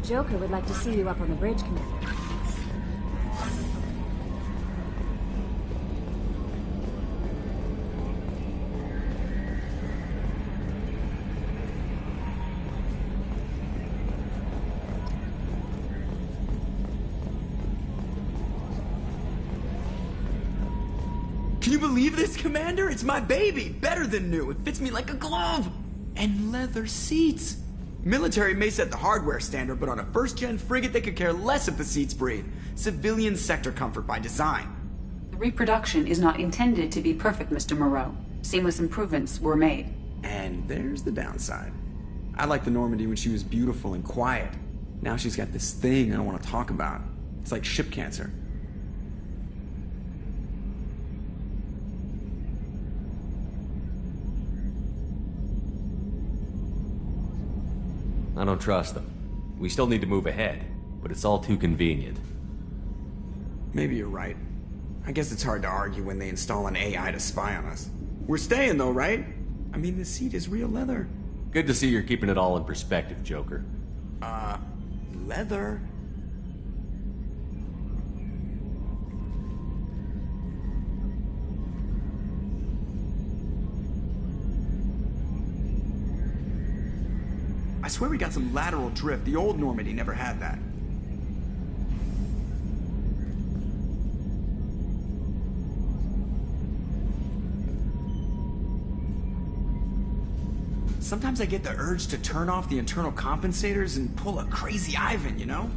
Joker would like to see you up on the bridge, Commander. Can you believe this, Commander? It's my baby! Better than new. It fits me like a glove! And leather seats! Military may set the hardware standard, but on a first-gen frigate they could care less if the seats breathe. Civilian sector comfort by design. The reproduction is not intended to be perfect, Mr. Moreau. Seamless improvements were made. And there's the downside. I liked the Normandy when she was beautiful and quiet. Now she's got this thing I don't want to talk about. It's like ship cancer. I don't trust them. We still need to move ahead, but it's all too convenient. Maybe you're right. I guess it's hard to argue when they install an AI to spy on us. We're staying though, right? I mean, the seat is real leather. Good to see you're keeping it all in perspective, Joker. Leather? I swear we got some lateral drift. The old Normandy never had that. Sometimes I get the urge to turn off the internal compensators and pull a crazy Ivan, you know?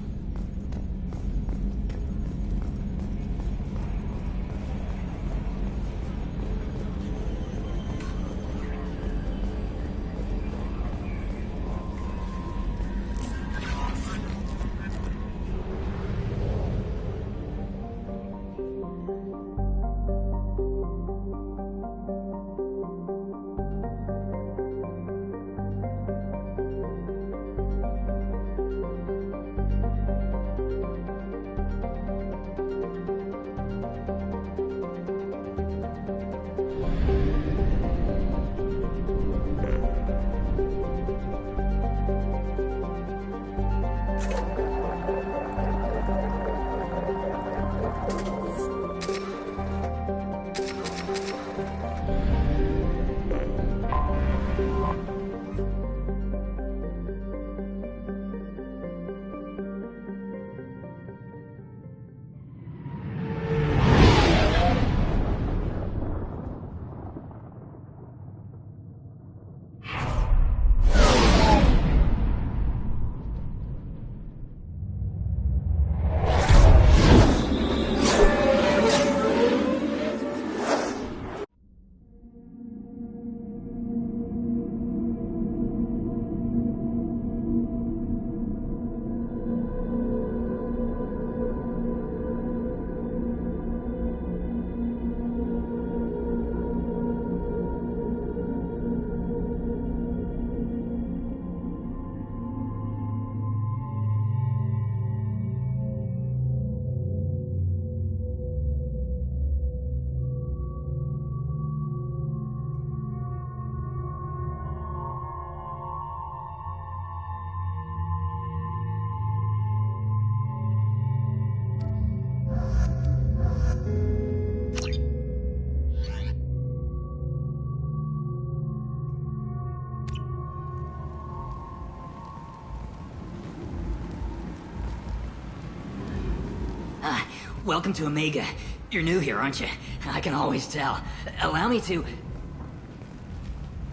Welcome to Omega. You're new here, aren't you? I can always tell. Allow me to...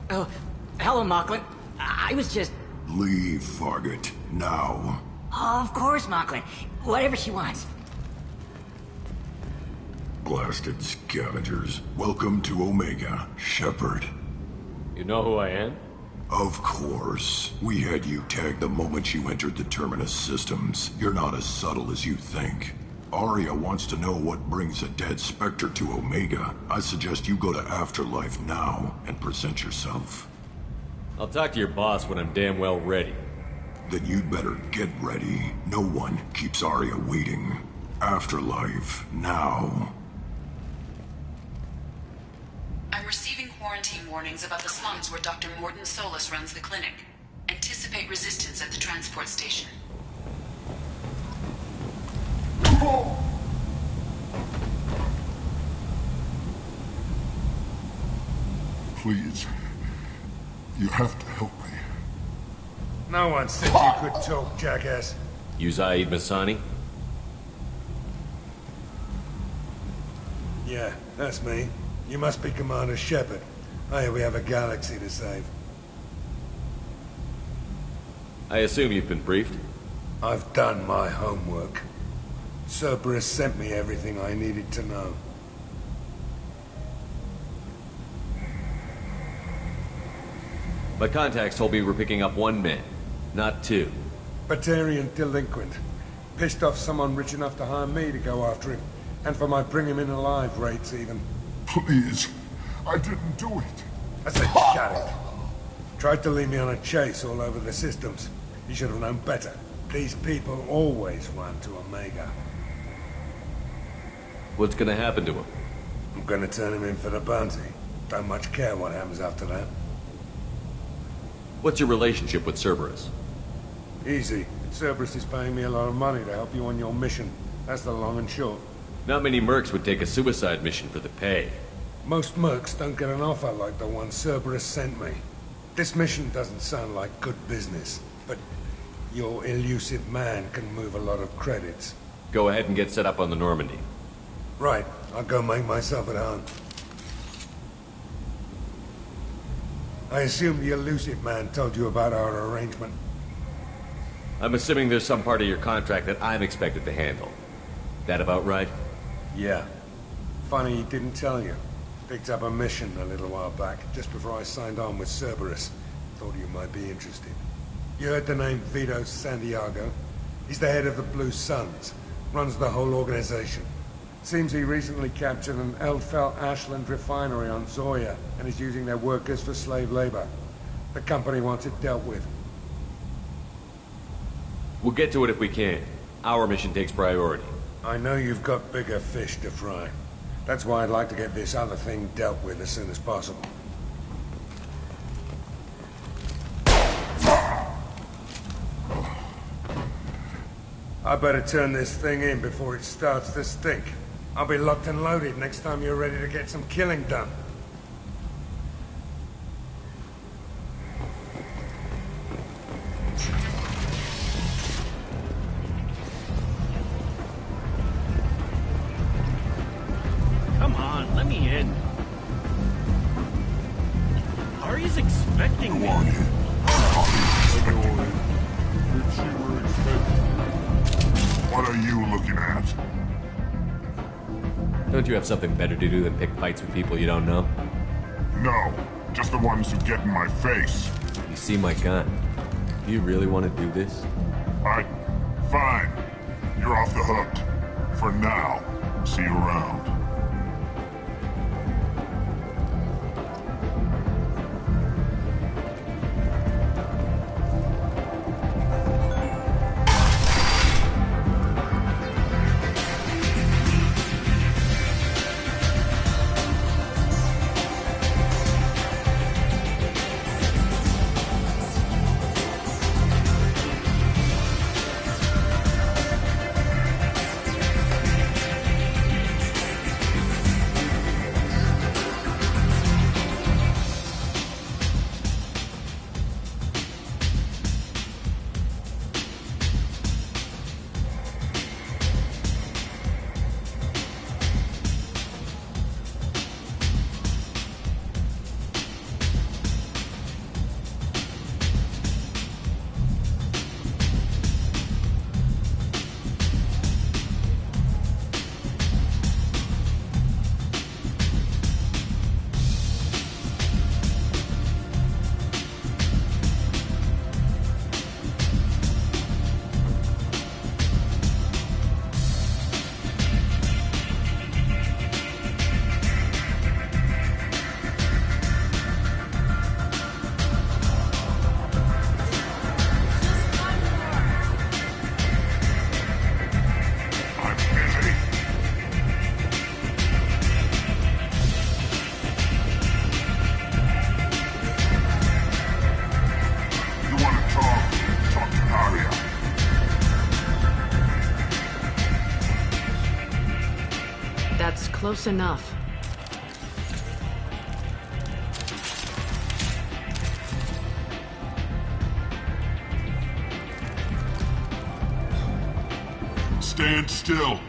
Oh, hello, Mocklin. I was just... Leave, Fargate. Now. Oh, of course, Mocklin. Whatever she wants. Blasted scavengers. Welcome to Omega, Shepard. You know who I am? Of course. We had you tagged the moment you entered the Terminus systems. You're not as subtle as you think. Aria wants to know what brings a dead Spectre to Omega. I suggest you go to Afterlife now and present yourself. I'll talk to your boss when I'm damn well ready. Then you'd better get ready. No one keeps Aria waiting. Afterlife now. I'm receiving quarantine warnings about the slums where Dr. Mordin Solus runs the clinic. Anticipate resistance at the transport station. Please. You have to help me. No one said you could talk, jackass. You Zaid Masani? Yeah, that's me. You must be Commander Shepard. Hey, we have a galaxy to save. I assume you've been briefed? I've done my homework. Cerberus sent me everything I needed to know. My contacts told me we're picking up 1 man, not 2. Batarian delinquent. Pissed off someone rich enough to hire me to go after him. And for my bring him in alive rates even. Please. I didn't do it. I said shut it. Tried to lead me on a chase all over the systems. You should have known better. These people always run to Omega. What's gonna happen to him? I'm gonna turn him in for the bounty. Don't much care what happens after that. What's your relationship with Cerberus? Easy. Cerberus is paying me a lot of money to help you on your mission. That's the long and short. Not many mercs would take a suicide mission for the pay. Most mercs don't get an offer like the one Cerberus sent me. This mission doesn't sound like good business, but your elusive man can move a lot of credits. Go ahead and get set up on the Normandy. Right, I'll go make myself at home. I assume the elusive man told you about our arrangement. I'm assuming there's some part of your contract that I'm expected to handle. That about right? Yeah. Funny he didn't tell you. Picked up a mission a little while back, just before I signed on with Cerberus. Thought you might be interested. You heard the name Vito Santiago? He's the head of the Blue Suns. Runs the whole organization. Seems he recently captured an Eldfell Ashland refinery on Zoya and is using their workers for slave labor. The company wants it dealt with. We'll get to it if we can. Our mission takes priority. I know you've got bigger fish to fry. That's why I'd like to get this other thing dealt with as soon as possible. I better turn this thing in before it starts to stink. I'll be locked and loaded next time you're ready to get some killing done. Come on, let me in. Ari's expecting me. Go on in. What are you looking at? Don't you have something better to do than pick fights with people you don't know? No, just the ones who get in my face. You see my gun. Do you really want to do this? Fine. You're off the hook. For now. See you around. That's close enough. Stand still.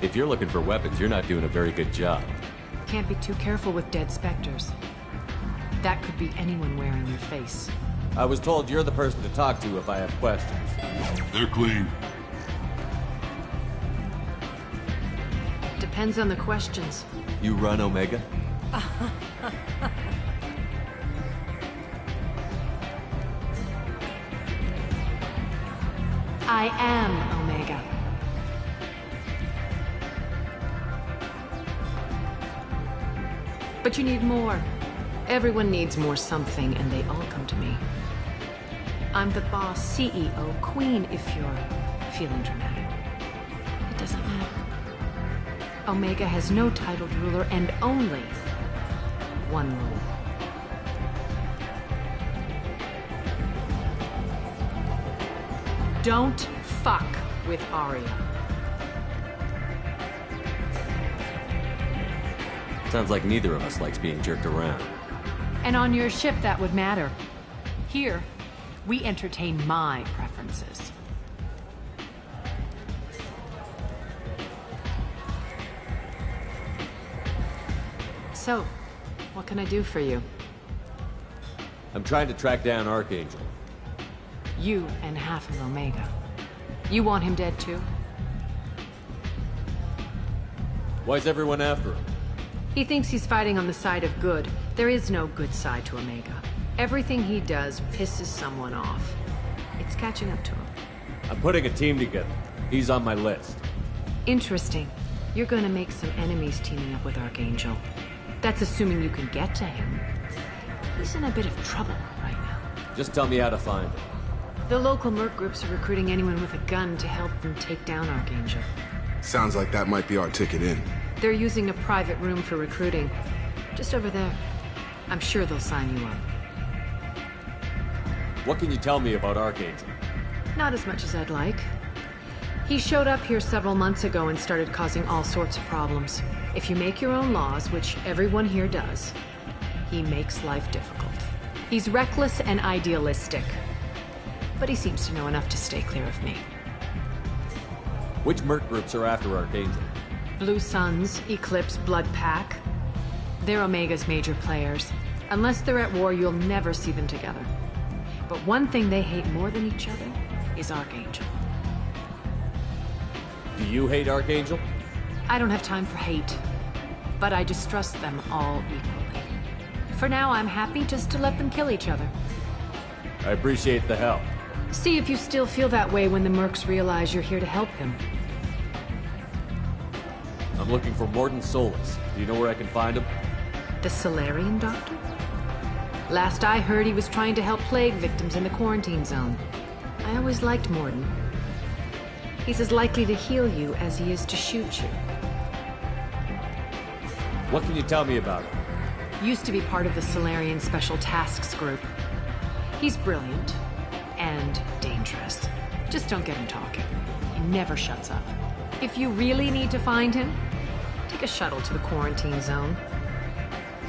If you're looking for weapons, you're not doing a very good job. Can't be too careful with dead specters. That could be anyone wearing your face. I was told you're the person to talk to if I have questions. They're clean. Depends on the questions. You run Omega? I am Omega. But you need more. Everyone needs more something, and they all come to me. I'm the boss, CEO, queen, if you're feeling dramatic. It doesn't matter. Omega has no titled ruler and only one rule. Don't fuck with Aria. Sounds like neither of us likes being jerked around. And on your ship, that would matter. Here, we entertain my preferences. So, what can I do for you? I'm trying to track down Archangel. You and half of Omega. You want him dead too? Why's everyone after him? He thinks he's fighting on the side of good. There is no good side to Omega. Everything he does pisses someone off. It's catching up to him. I'm putting a team together. He's on my list. Interesting. You're gonna make some enemies teaming up with Archangel. That's assuming you can get to him. He's in a bit of trouble right now. Just tell me how to find him. The local merc groups are recruiting anyone with a gun to help them take down Archangel. Sounds like that might be our ticket in. They're using a private room for recruiting. Just over there. I'm sure they'll sign you up. What can you tell me about Archangel? Not as much as I'd like. He showed up here several months ago and started causing all sorts of problems. If you make your own laws, which everyone here does, he makes life difficult. He's reckless and idealistic. But he seems to know enough to stay clear of me. Which merc groups are after Archangel? Blue Suns, Eclipse, Blood Pack. They're Omega's major players. Unless they're at war, you'll never see them together. But one thing they hate more than each other is Archangel. Do you hate Archangel? I don't have time for hate, but I distrust them all equally. For now, I'm happy just to let them kill each other. I appreciate the help. See if you still feel that way when the mercs realize you're here to help him. I'm looking for Mordin Solus. Do you know where I can find him? The Solarian doctor? Last I heard, he was trying to help plague victims in the quarantine zone. I always liked Mordin. He's as likely to heal you as he is to shoot you. What can you tell me about him? Used to be part of the Solarian Special Tasks Group. He's brilliant and dangerous. Just don't get him talking. He never shuts up. If you really need to find him, take a shuttle to the quarantine zone.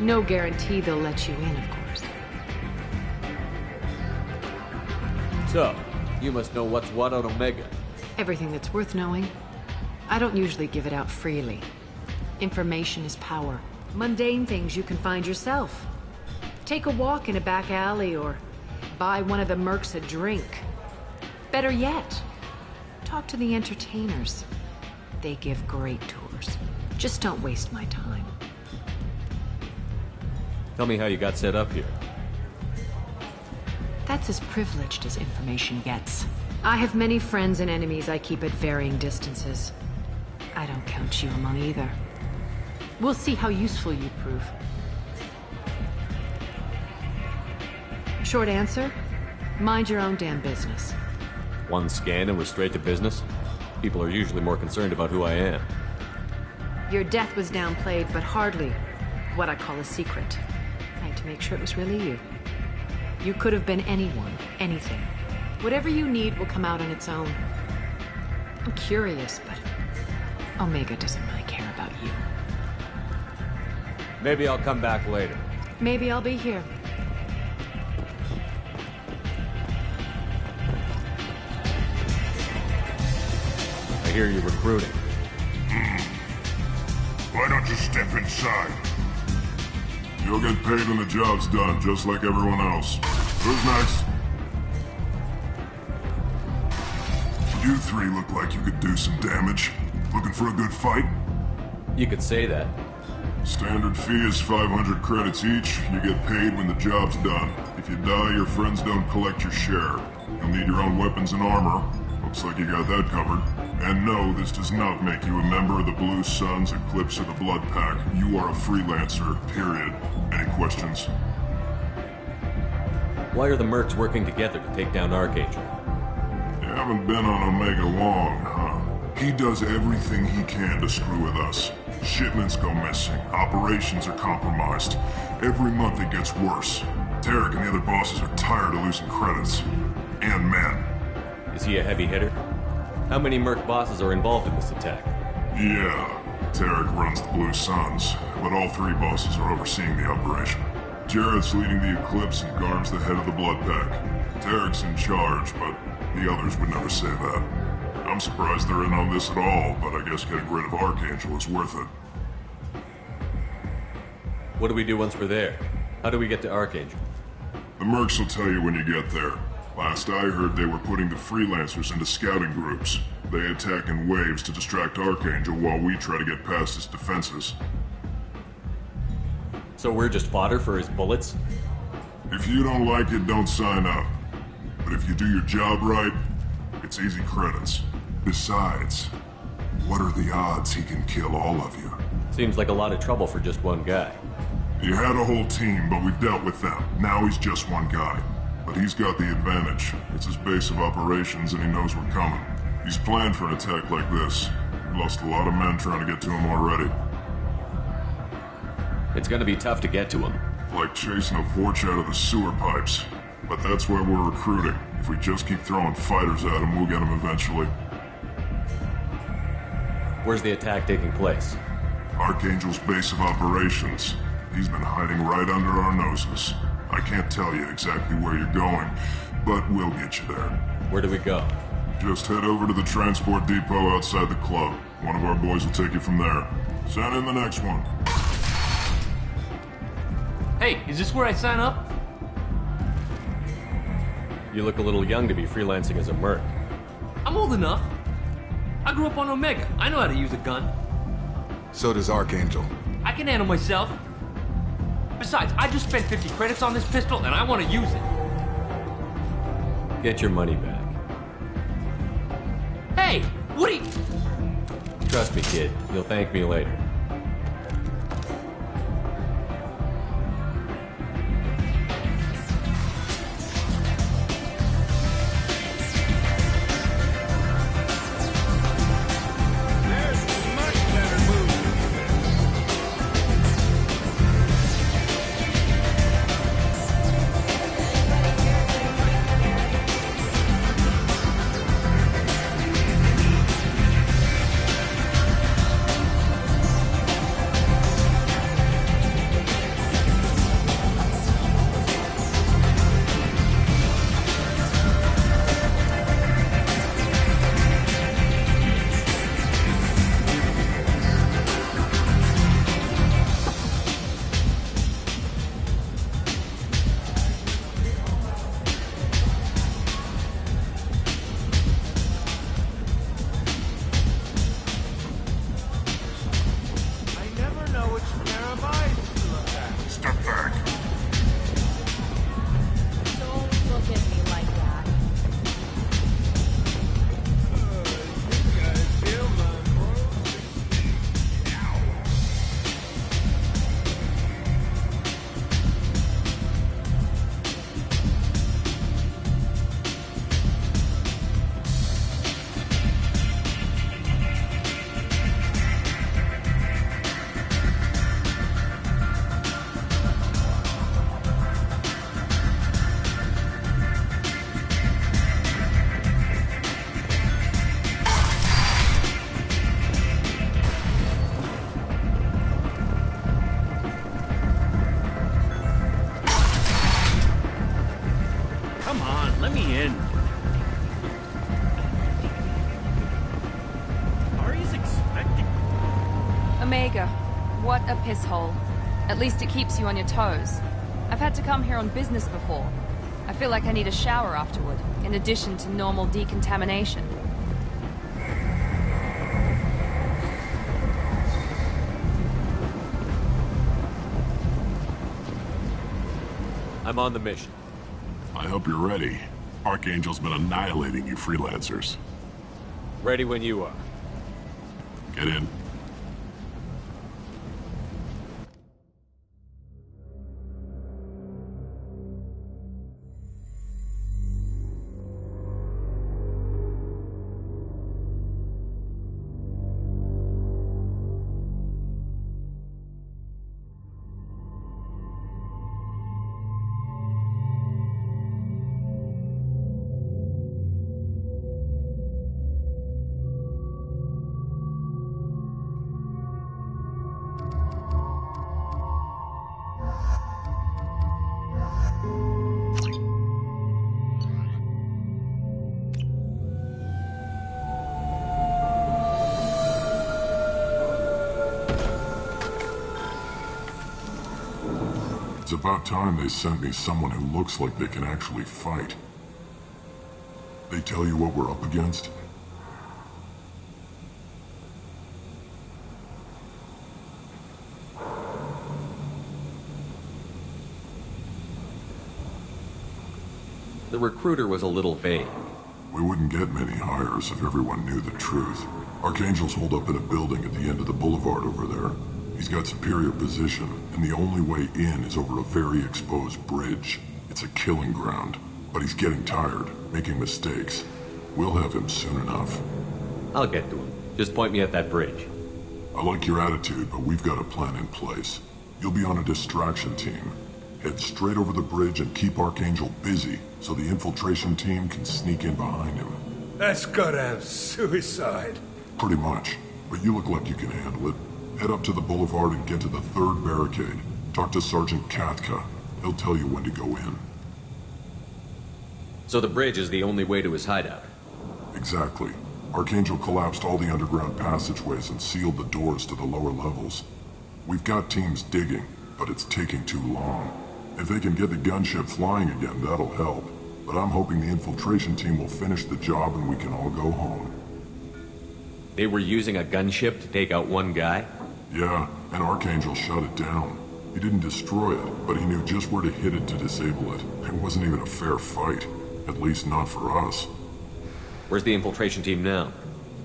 No guarantee they'll let you in, of course. So, you must know what's what on Omega. Everything that's worth knowing. I don't usually give it out freely. Information is power. Mundane things you can find yourself. Take a walk in a back alley or buy one of the mercs a drink. Better yet, talk to the entertainers. They give great tours. Just don't waste my time. Tell me how you got set up here. That's as privileged as information gets. I have many friends and enemies I keep at varying distances. I don't count you among either. We'll see how useful you prove. Short answer, mind your own damn business. One scan and we're straight to business? People are usually more concerned about who I am. Your death was downplayed, but hardly what I call a secret. I had to make sure it was really you. You could have been anyone, anything. Whatever you need will come out on its own. I'm curious, but Omega doesn't really care about you. Maybe I'll come back later. Maybe I'll be here. I hear you're recruiting. Why don't you step inside? You'll get paid when the job's done, just like everyone else. Who's next? You three look like you could do some damage. Looking for a good fight? You could say that. Standard fee is 500 credits each. You get paid when the job's done. If you die, your friends don't collect your share. You'll need your own weapons and armor. Looks like you got that covered. And no, this does not make you a member of the Blue Suns, Eclipse, or the Blood Pack. You are a freelancer, period. Any questions? Why are the mercs working together to take down Archangel? You haven't been on Omega long, huh? He does everything he can to screw with us. Shipments go missing, operations are compromised. Every month it gets worse. Tarek and the other bosses are tired of losing credits. And men. Is he a heavy hitter? How many merc bosses are involved in this attack? Yeah, Tarek runs the Blue Suns, but all three bosses are overseeing the operation. Jared's leading the Eclipse and Garm's the head of the Blood Pack. Tarek's in charge, but the others would never say that. I'm surprised they're in on this at all, but I guess getting rid of Archangel is worth it. What do we do once we're there? How do we get to Archangel? The mercs will tell you when you get there. Last I heard, they were putting the freelancers into scouting groups. They attack in waves to distract Archangel while we try to get past his defenses. So we're just fodder for his bullets? If you don't like it, don't sign up. But if you do your job right, it's easy credits. Besides, what are the odds he can kill all of you? Seems like a lot of trouble for just one guy. He had a whole team, but we've dealt with them. Now he's just one guy. But he's got the advantage. It's his base of operations and he knows we're coming. He's planned for an attack like this. He lost a lot of men trying to get to him already. It's gonna be tough to get to him. Like chasing a Vorch out of the sewer pipes. But that's why we're recruiting. If we just keep throwing fighters at him, we'll get him eventually. Where's the attack taking place? Archangel's base of operations. He's been hiding right under our noses. I can't tell you exactly where you're going, but we'll get you there. Where do we go? Just head over to the transport depot outside the club. One of our boys will take you from there. Send in the next one. Hey, is this where I sign up? You look a little young to be freelancing as a merc. I'm old enough. I grew up on Omega. I know how to use a gun. So does Archangel. I can handle myself. Besides, I just spent 50 credits on this pistol and I want to use it. Get your money back. Hey, what are you... Trust me, kid. You'll thank me later. Omega. What a piss hole. At least it keeps you on your toes. I've had to come here on business before. I feel like I need a shower afterward, in addition to normal decontamination. I'm on the mission. I hope you're ready. Archangel's been annihilating you freelancers. Ready when you are. Get in. It's about time they sent me someone who looks like they can actually fight. They tell you what we're up against? The recruiter was a little vague. We wouldn't get many hires if everyone knew the truth. Archangel's holed up in a building at the end of the boulevard over there. He's got superior position, and the only way in is over a very exposed bridge. It's a killing ground, but he's getting tired, making mistakes. We'll have him soon enough. I'll get to him. Just point me at that bridge. I like your attitude, but we've got a plan in place. You'll be on a distraction team. Head straight over the bridge and keep Archangel busy, so the infiltration team can sneak in behind him. That's goddamn suicide. Pretty much, but you look like you can handle it. Head up to the boulevard and get to the third barricade. Talk to Sergeant Katka. He'll tell you when to go in. So the bridge is the only way to his hideout? Exactly. Archangel collapsed all the underground passageways and sealed the doors to the lower levels. We've got teams digging, but it's taking too long. If they can get the gunship flying again, that'll help. But I'm hoping the infiltration team will finish the job and we can all go home. They were using a gunship to take out one guy? Yeah, and Archangel shut it down. He didn't destroy it, but he knew just where to hit it to disable it. It wasn't even a fair fight. At least not for us. Where's the infiltration team now?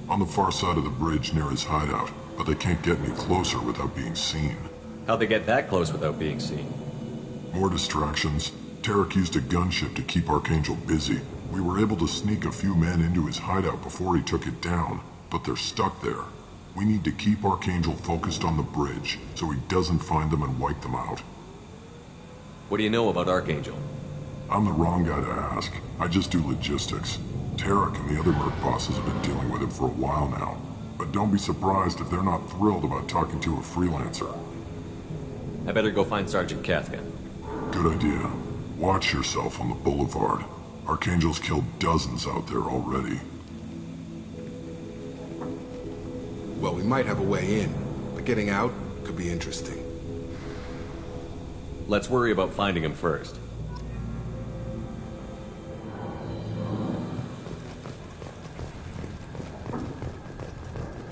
On the far side of the bridge near his hideout, but they can't get any closer without being seen. How'd they get that close without being seen? More distractions. Tarek used a gunship to keep Archangel busy. We were able to sneak a few men into his hideout before he took it down, but they're stuck there. We need to keep Archangel focused on the bridge, so he doesn't find them and wipe them out. What do you know about Archangel? I'm the wrong guy to ask. I just do logistics. Tarek and the other merc bosses have been dealing with him for a while now. But don't be surprised if they're not thrilled about talking to a freelancer. I better go find Sergeant Katka. Good idea. Watch yourself on the boulevard. Archangel's killed dozens out there already. Well, we might have a way in, but getting out could be interesting. Let's worry about finding him first.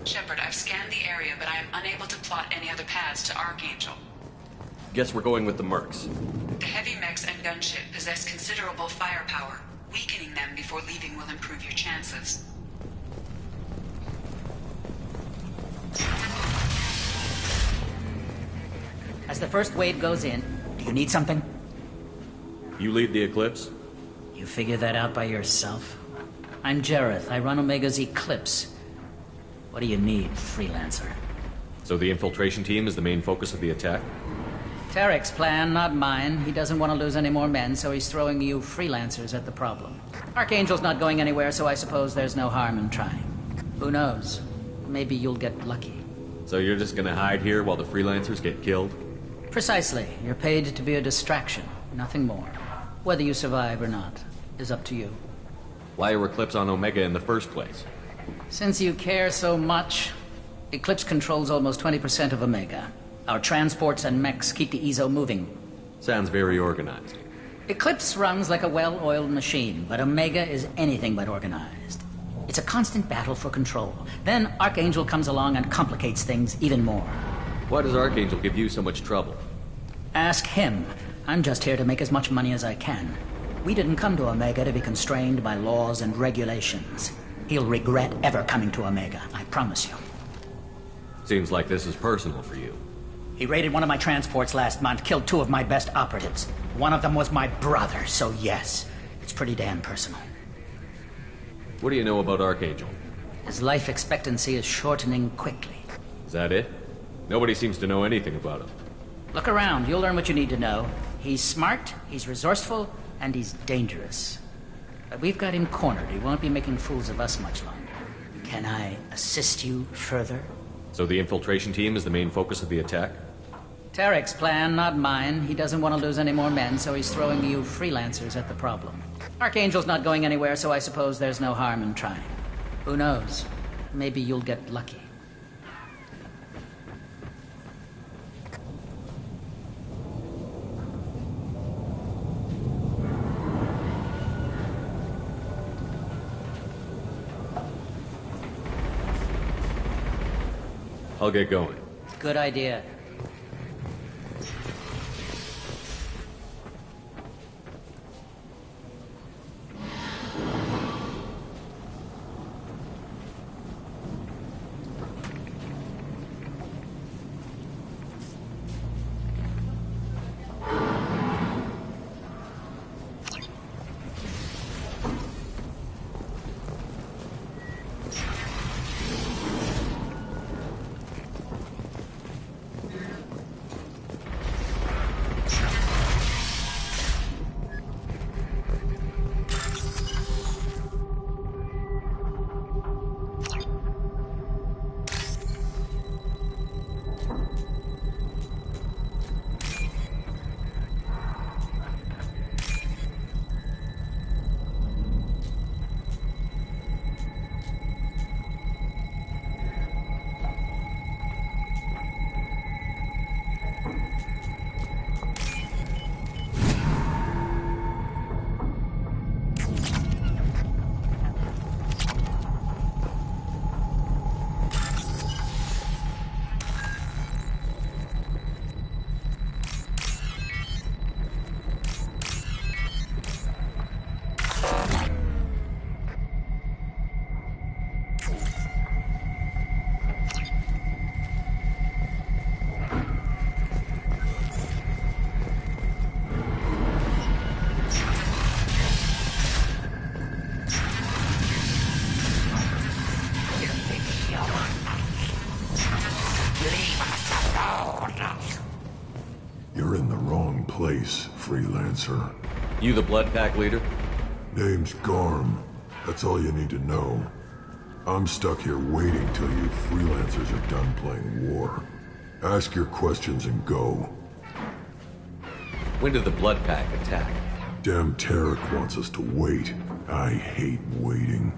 Shepard, I've scanned the area, but I am unable to plot any other paths to Archangel. Guess we're going with the mercs. The heavy mechs and gunship possess considerable firepower. Weakening them before leaving will improve your chances. As the first wave goes in, do you need something? You lead the Eclipse? You figure that out by yourself? I'm Jareth. I run Omega's Eclipse. What do you need, freelancer? So the infiltration team is the main focus of the attack? Tarek's plan, not mine. He doesn't want to lose any more men, so he's throwing you freelancers at the problem. Archangel's not going anywhere, so I suppose there's no harm in trying. Who knows? Maybe you'll get lucky. So you're just gonna hide here while the freelancers get killed? Precisely. You're paid to be a distraction, nothing more. Whether you survive or not is up to you. Why are Eclipse on Omega in the first place? Since you care so much, Eclipse controls almost 20% of Omega. Our transports and mechs keep the EZO moving. Sounds very organized. Eclipse runs like a well-oiled machine, but Omega is anything but organized. It's a constant battle for control. Then Archangel comes along and complicates things even more. Why does Archangel give you so much trouble? Ask him. I'm just here to make as much money as I can. We didn't come to Omega to be constrained by laws and regulations. He'll regret ever coming to Omega, I promise you. Seems like this is personal for you. He raided one of my transports last month, killed 2 of my best operatives. One of them was my brother, so yes, it's pretty damn personal. What do you know about Archangel? His life expectancy is shortening quickly. Is that it? Nobody seems to know anything about him. Look around, you'll learn what you need to know. He's smart, he's resourceful, and he's dangerous. But we've got him cornered. He won't be making fools of us much longer. Can I assist you further? So the infiltration team is the main focus of the attack? Tarek's plan, not mine. He doesn't want to lose any more men, so he's throwing you freelancers at the problem. Archangel's not going anywhere, so I suppose there's no harm in trying. Who knows? Maybe you'll get lucky. I'll get going. Good idea. You're in the wrong place, freelancer. You the Blood Pack leader? Name's Garm. That's all you need to know. I'm stuck here waiting till you freelancers are done playing war. Ask your questions and go. When did the Blood Pack attack? Damn Tarek wants us to wait. I hate waiting.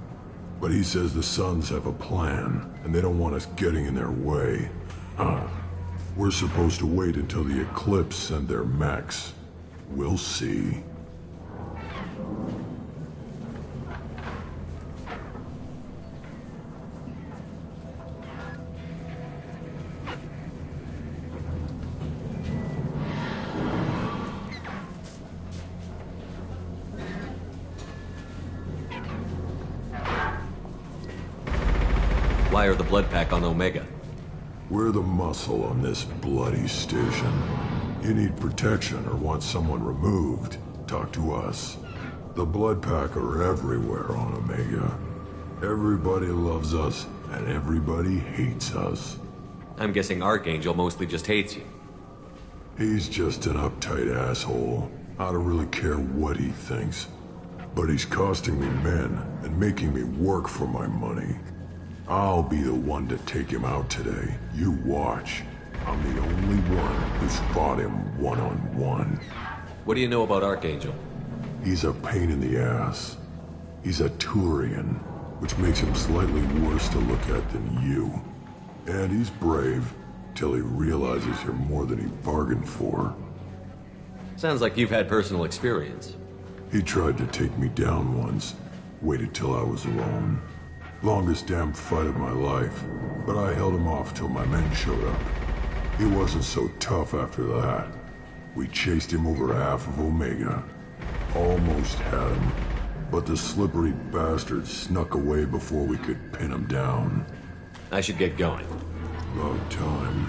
But he says the Suns have a plan, and they don't want us getting in their way. We're supposed to wait until the Eclipse send their mechs. We'll see. Why are the Blood Pack on Omega? We're the muscle on this bloody station. You need protection or want someone removed, talk to us. The Blood Pack are everywhere on Omega. Everybody loves us, and everybody hates us. I'm guessing Archangel mostly just hates you. He's just an uptight asshole. I don't really care what he thinks. But he's costing me men and making me work for my money. I'll be the one to take him out today. You watch. I'm the only one who's fought him one-on-one. What do you know about Archangel? He's a pain in the ass. He's a Turian, which makes him slightly worse to look at than you. And he's brave, till he realizes you're more than he bargained for. Sounds like you've had personal experience. He tried to take me down once. Waited till I was alone. Longest damn fight of my life. But I held him off till my men showed up. He wasn't so tough after that. We chased him over half of Omega. Almost had him. But the slippery bastard snuck away before we could pin him down. I should get going. About time.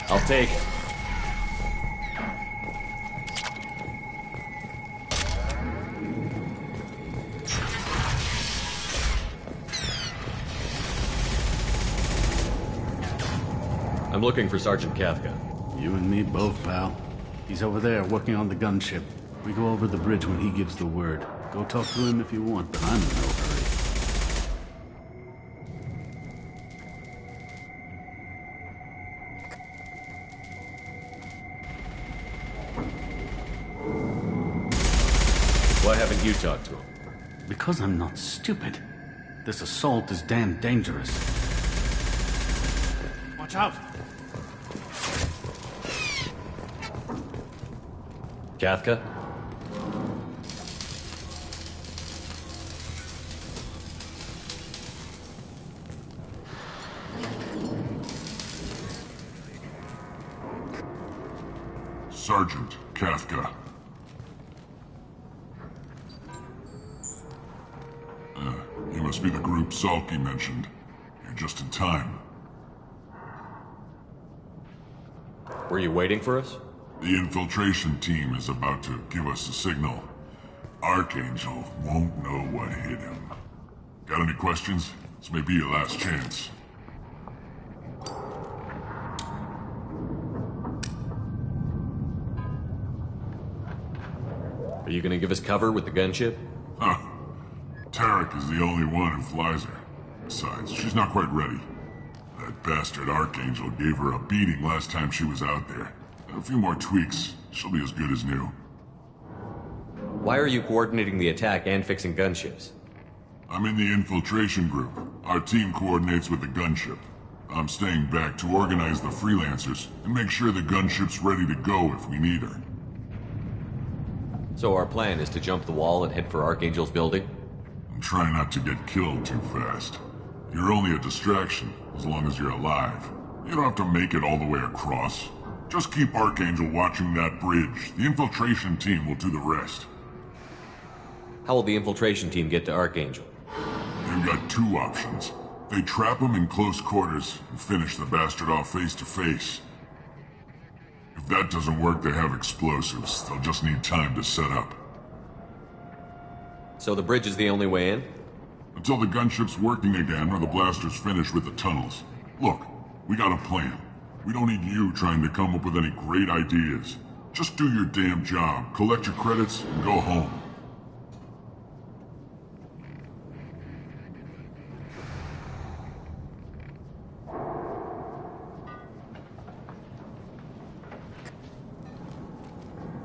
I'll take it. I'm looking for Sergeant Kafka. You and me both, pal. He's over there working on the gunship. We go over the bridge when he gives the word. Go talk to him if you want, but I'm in no hurry. Why haven't you talked to him? Because I'm not stupid. This assault is damn dangerous. Watch out! Kafka? Sergeant Kafka. You must be the group Salky mentioned. You're just in time. Were you waiting for us? The infiltration team is about to give us a signal. Archangel won't know what hit him. Got any questions? This may be your last chance. Are you gonna give us cover with the gunship? Huh. Tarek is the only one who flies her. Besides, she's not quite ready. That bastard Archangel gave her a beating last time she was out there. A few more tweaks, she'll be as good as new. Why are you coordinating the attack and fixing gunships? I'm in the infiltration group. Our team coordinates with the gunship. I'm staying back to organize the freelancers and make sure the gunship's ready to go if we need her. So our plan is to jump the wall and head for Archangel's building? And try not to get killed too fast. You're only a distraction, as long as you're alive. You don't have to make it all the way across. Just keep Archangel watching that bridge. The infiltration team will do the rest. How will the infiltration team get to Archangel? They've got two options. They trap him in close quarters and finish the bastard off face to face. If that doesn't work, they have explosives. They'll just need time to set up. So the bridge is the only way in? Until the gunship's working again or the blasters finish with the tunnels. Look, we got a plan. We don't need you trying to come up with any great ideas. Just do your damn job, collect your credits, and go home.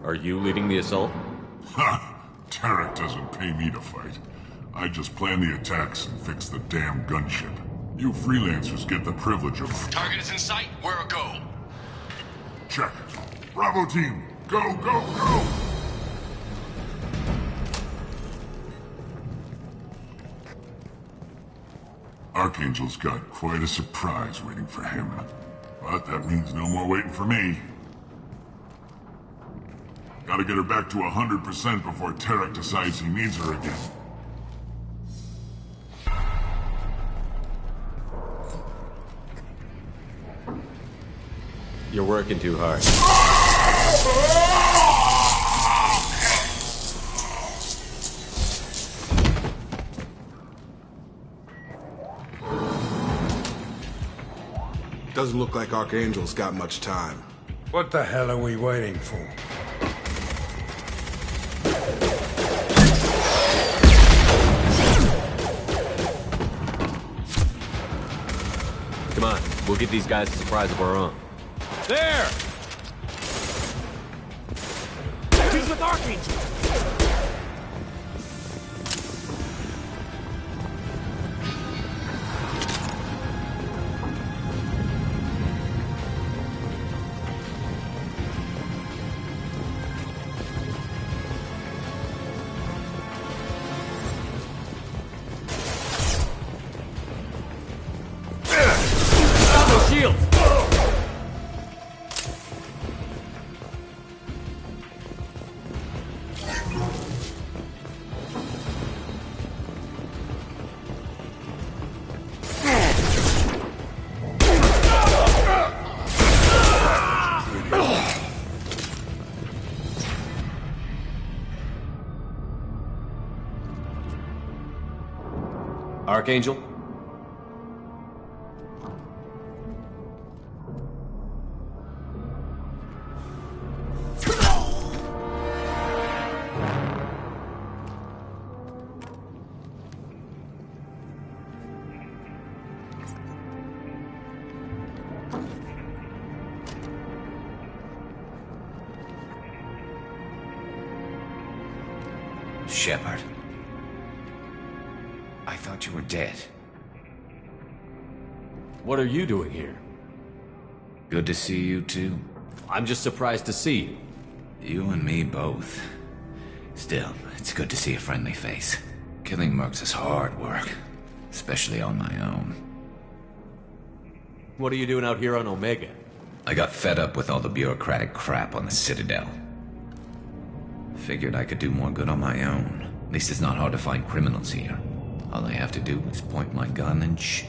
Are you leading the assault? Ha! Tarek doesn't pay me to fight. I just plan the attacks and fix the damn gunship. You freelancers get the privilege of... Target is in sight. Where a go? Check. Bravo team, go, go, go! Archangel's got quite a surprise waiting for him. But that means no more waiting for me. Gotta get her back to 100% before Tarek decides he needs her again. You're working too hard. Doesn't look like Archangel's got much time. What the hell are we waiting for? Come on, we'll give these guys a surprise of our own. There! He's with Archangel! Shields! Archangel? Shepard. I thought you were dead. What are you doing here? Good to see you too. I'm just surprised to see you. You and me both. Still, it's good to see a friendly face. Killing mercs is hard work, especially on my own. What are you doing out here on Omega? I got fed up with all the bureaucratic crap on the Citadel. Figured I could do more good on my own. At least it's not hard to find criminals here. All I have to do is point my gun and shoot.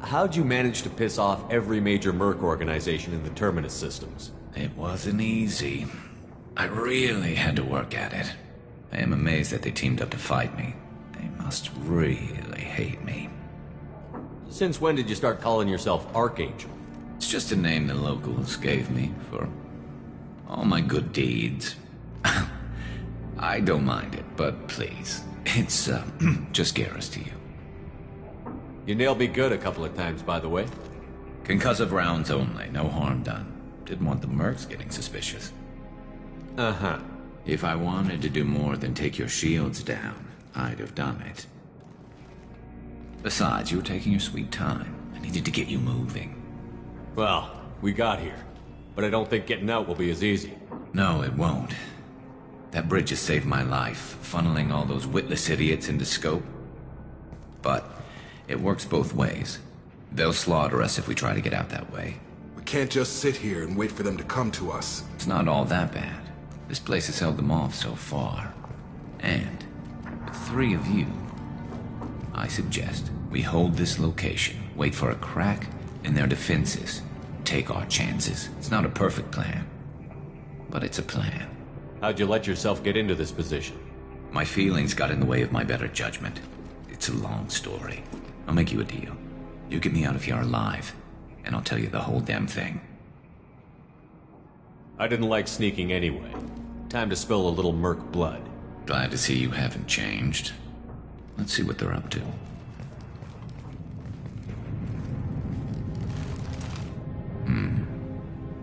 How'd you manage to piss off every major merc organization in the Terminus systems? It wasn't easy. I really had to work at it. I am amazed that they teamed up to fight me. They must really hate me. Since when did you start calling yourself Archangel? It's just a name the locals gave me for all my good deeds. I don't mind it, but please, it's just Garrus to you. You nailed me good a couple of times, by the way. Concussive rounds only, no harm done. Didn't want the mercs getting suspicious. Uh-huh. If I wanted to do more than take your shields down, I'd have done it. Besides, you were taking your sweet time. I needed to get you moving. Well, we got here. But I don't think getting out will be as easy. No, it won't. That bridge has saved my life, funneling all those witless idiots into scope. But it works both ways. They'll slaughter us if we try to get out that way. We can't just sit here and wait for them to come to us. It's not all that bad. This place has held them off so far. And with 3 of you, I suggest we hold this location, wait for a crack in their defenses, take our chances. It's not a perfect plan, but it's a plan. How'd you let yourself get into this position? My feelings got in the way of my better judgment. It's a long story. I'll make you a deal. You get me out of here alive, and I'll tell you the whole damn thing. I didn't like sneaking anyway. Time to spill a little merc blood. Glad to see you haven't changed. Let's see what they're up to.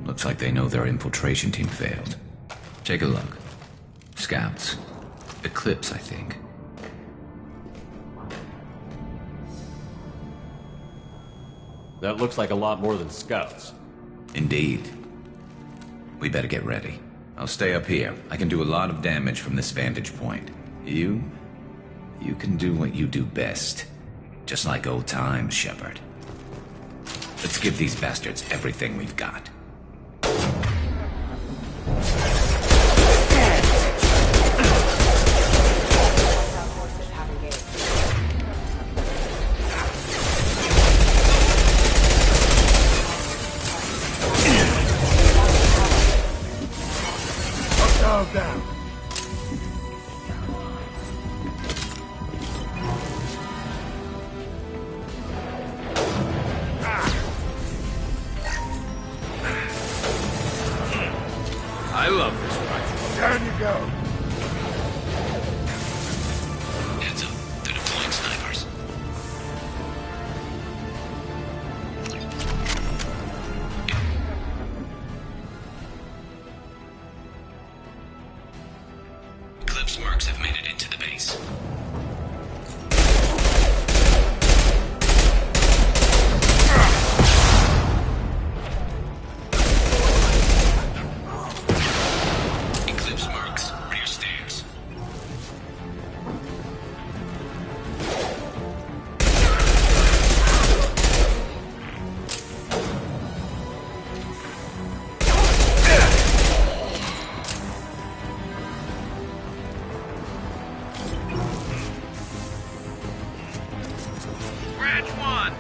Looks like they know their infiltration team failed. Take a look. Scouts. Eclipse, I think. That looks like a lot more than scouts. Indeed. We better get ready. I'll stay up here. I can do a lot of damage from this vantage point. You can do what you do best. Just like old times, Shepard. Let's give these bastards everything we've got. Down. I love this rifle. Down you go. Heads up. They're deploying snipers. Eclipse mercs have made it into the base. Eclipse mercs, rear stairs. Branch 1!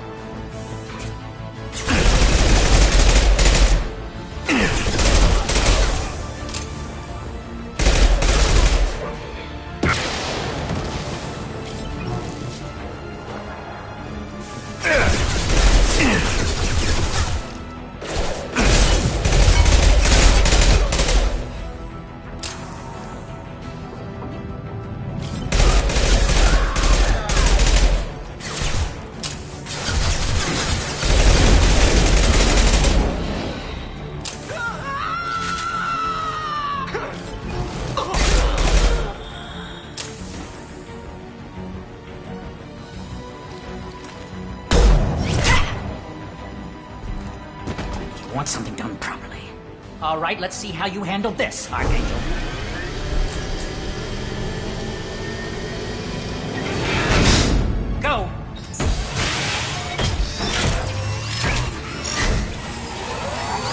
Want something done properly. All right, let's see how you handle this, Archangel. Go!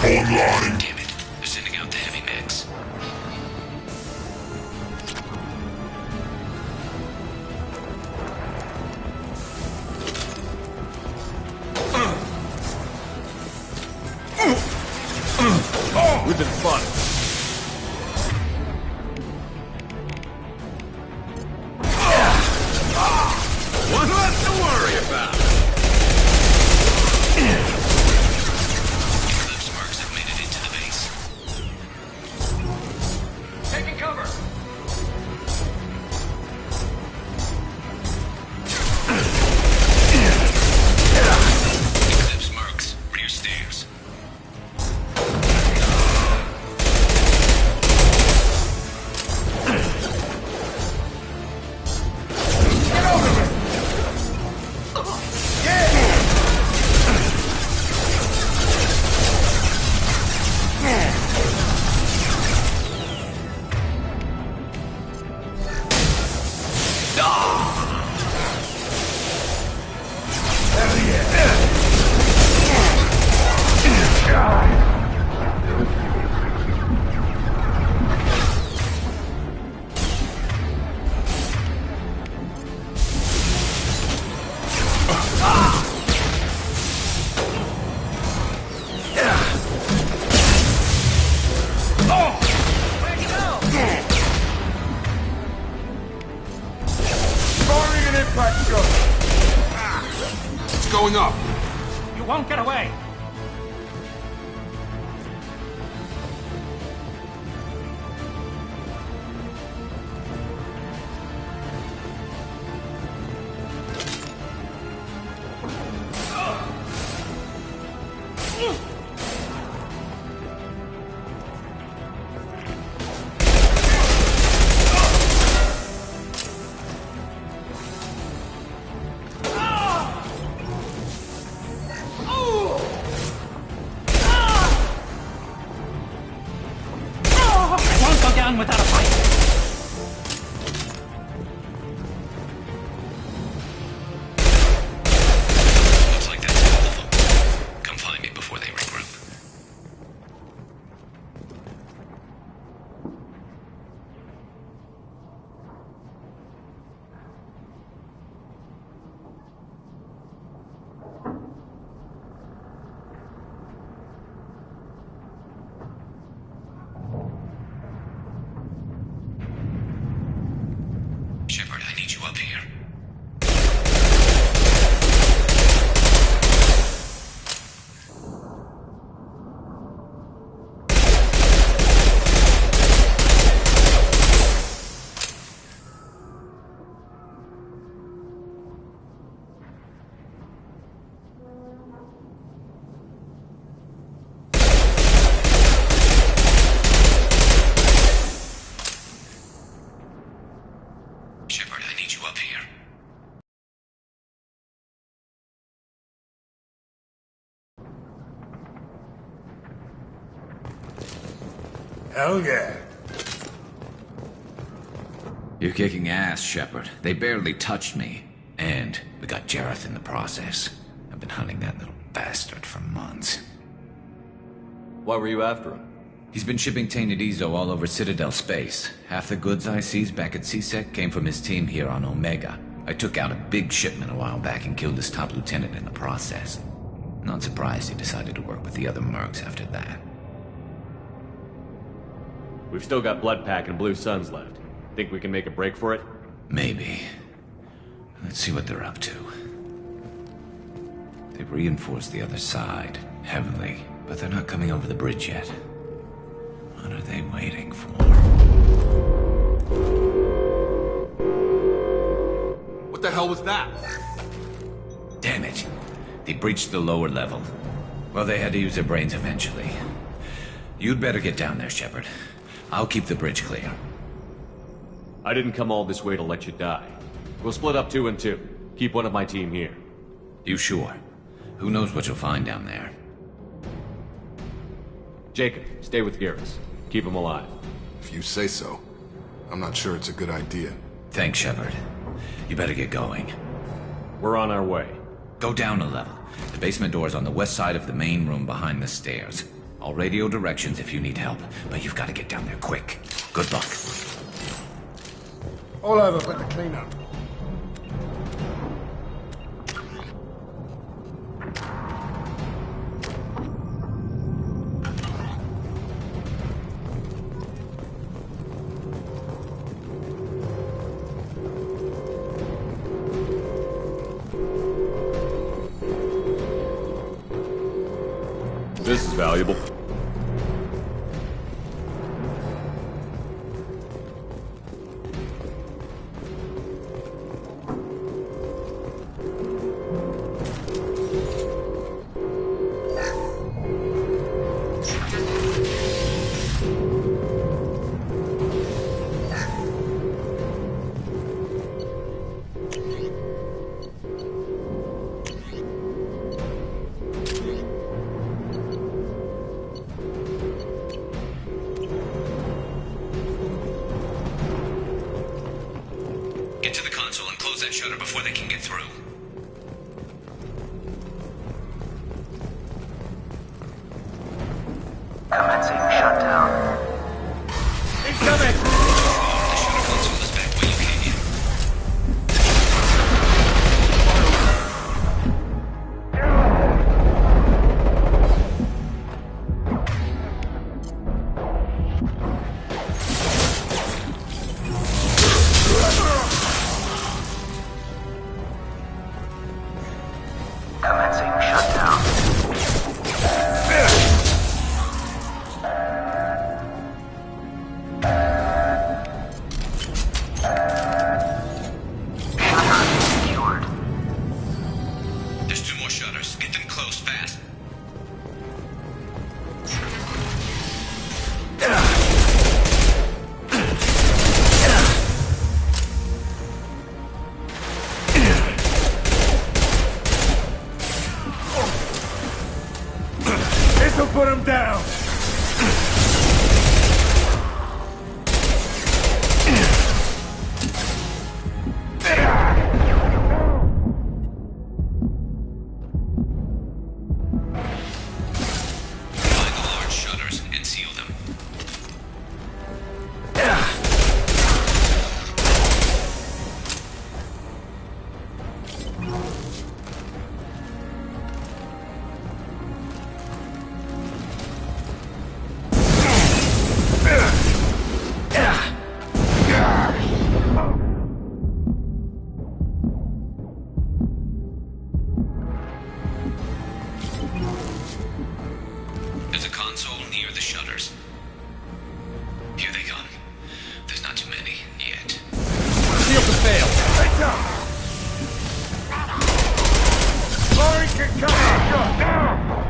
Online. Damn it. They're sending out the heavy mix. We've been spotted. One less to worry about. Eclipse mercs have made it into the base. Taking cover! Eclipse mercs, rear stairs. Firing an impact gun. It's going up. You won't get away! done without a fight. Looks like that's all of them. Come find me before they regroup. Shepard, I need you up here. Shepard, I need you up here. Hell yeah. You're kicking ass, Shepard. They barely touched me. And we got Jareth in the process. I've been hunting that little bastard for months. Why were you after him? He's been shipping tainted Ezo all over Citadel space. Half the goods I seized back at CSEC came from his team here on Omega. I took out a big shipment a while back and killed his top lieutenant in the process. Not surprised he decided to work with the other mercs after that. We've still got Bloodpack and Blue Suns left. Think we can make a break for it? Maybe. Let's see what they're up to. They've reinforced the other side, heavily, but they're not coming over the bridge yet. What are they waiting for? What the hell was that? Damn it. They breached the lower level. Well, they had to use their brains eventually. You'd better get down there, Shepard. I'll keep the bridge clear. I didn't come all this way to let you die. We'll split up 2 and 2. Keep one of my team here. You sure? Who knows what you'll find down there? Jacob, stay with Garrus. Keep him alive. If you say so. I'm not sure it's a good idea. Thanks, Shepard. You better get going. We're on our way. Go down a level. The basement door's on the west side of the main room behind the stairs. I'll radio directions if you need help, but you've got to get down there quick. Good luck. All over but the cleanup. This is valuable. Get to the console and close that shutter before they can get through. Commencing shutdown. Incoming! The shutter console is back where you came in. Commencing shutdown. Shutter secured. There's 2 more shutters. Get them closed fast. This'll put him down. shutters. Here they come. There's not too many yet. Shield to fail. Heads up! Lori can come in! Now!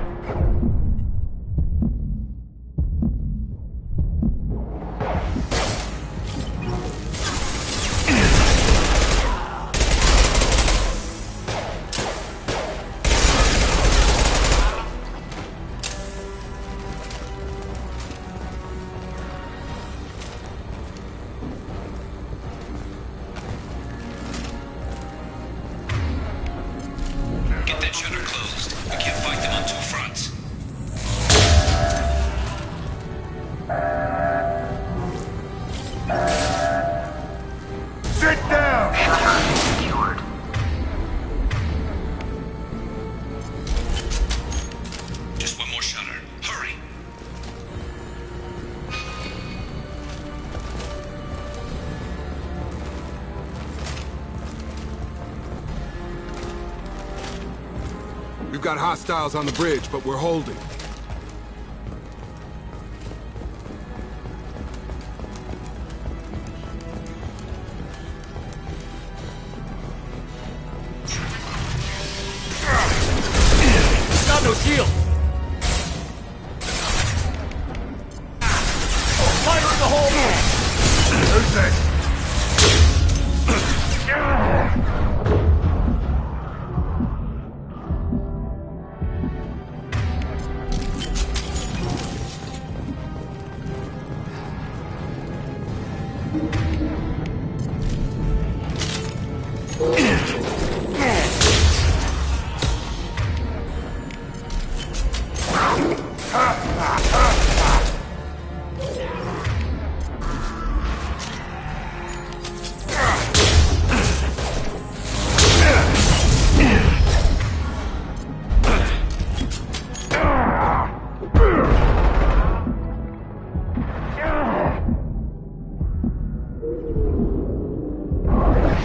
Get that shutter closed. We can't fight them on two fronts. Sit down! Shutter secured. Just one more shutter. Hurry. We've got hostiles on the bridge, but we're holding. Got no shield. Fire in the hole. Who's this?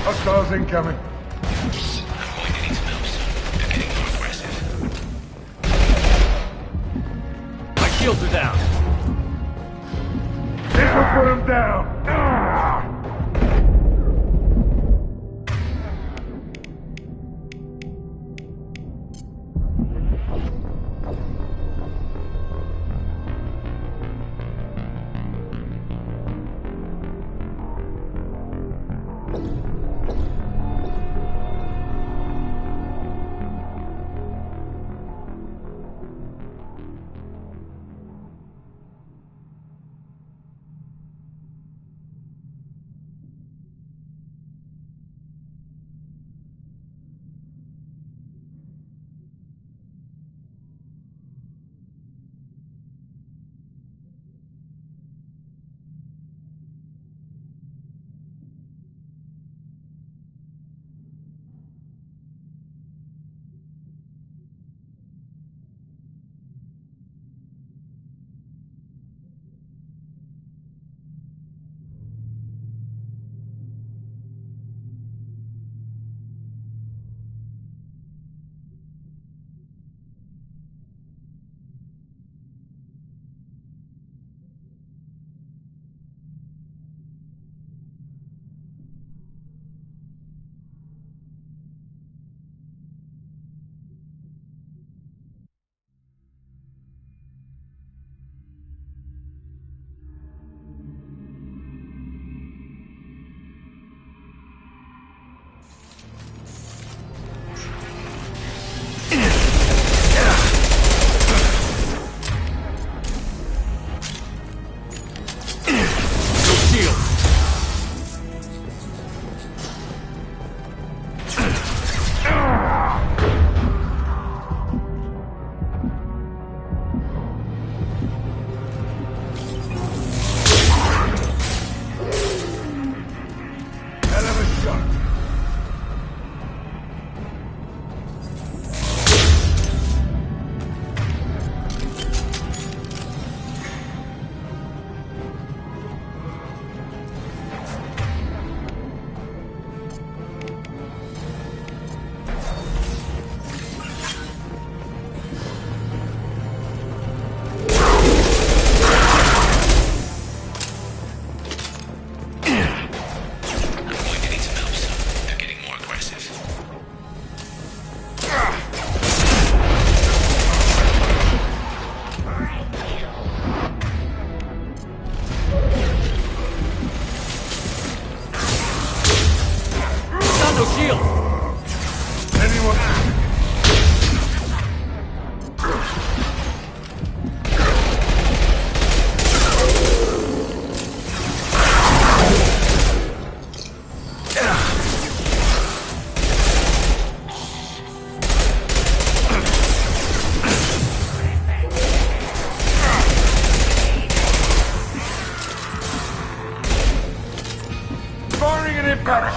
Hostiles incoming. I'm going to need some help soon. They're getting more aggressive. My shields are down. This will put them down.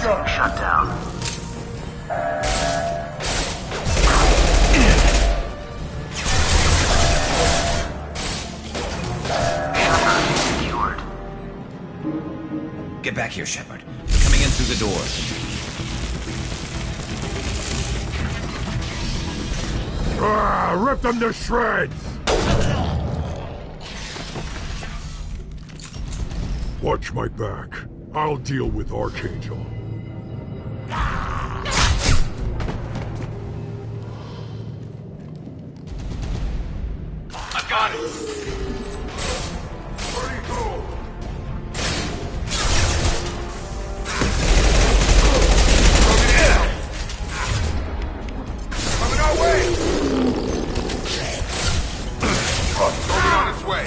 Commencing shutdown. Get back here, Shepard. They're coming in through the doors. Rip them to shreds! Watch my back. I'll deal with Archangel. I've got it! Where'd he go? Coming our way! Moving on its way.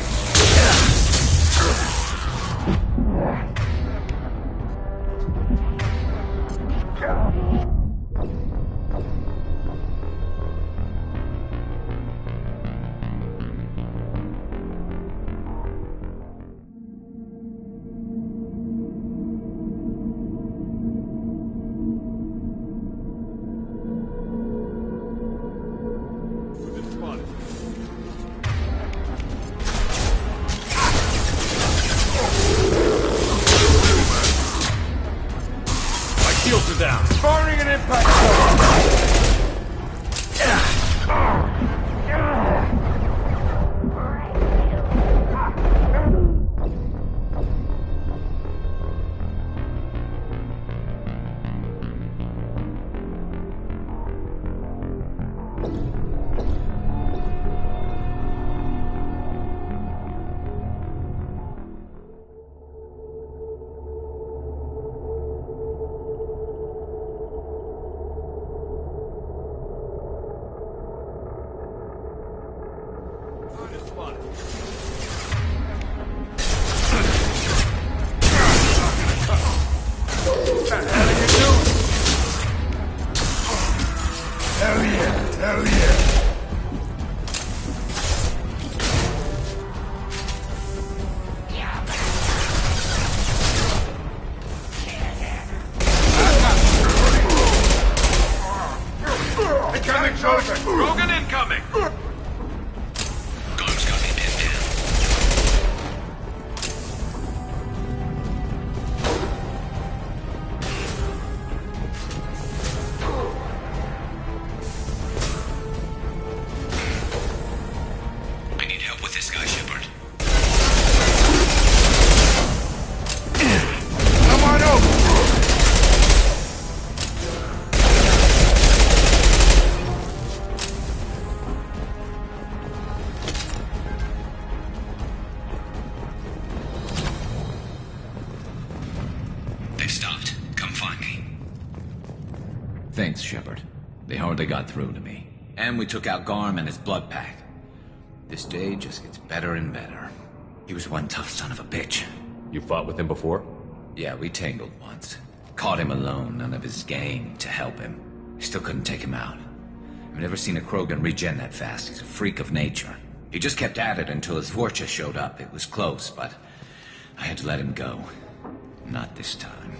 Shields are down. Firing an impact. Hell yeah! Incoming soldier! Rogan incoming! Garm's got me pinned down. I need help with this guy, Shepard. Come on over! They've stopped. Come find me. Thanks, Shepard. They hardly got through to me. And we took out Garm and his blood pack. This day just gets better and better. He was one tough son of a bitch. You fought with him before? Yeah, we tangled once. Caught him alone, none of his gang to help him. Still couldn't take him out. I've never seen a Krogan regen that fast. He's a freak of nature. He just kept at it until his Vorcha showed up. It was close, but I had to let him go. Not this time.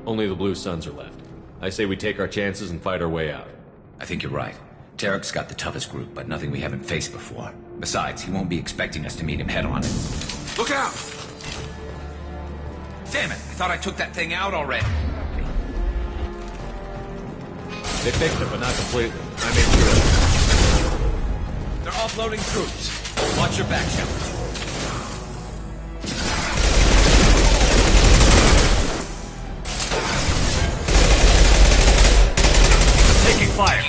Only the Blue Suns are left. I say we take our chances and fight our way out. I think you're right. Tarek's got the toughest group, but nothing we haven't faced before. Besides, he won't be expecting us to meet him head-on. Look out! Damn it! I thought I took that thing out already. They fixed it, but not completely. I made sure. They're offloading troops. Watch your back, Shepard. Taking fire.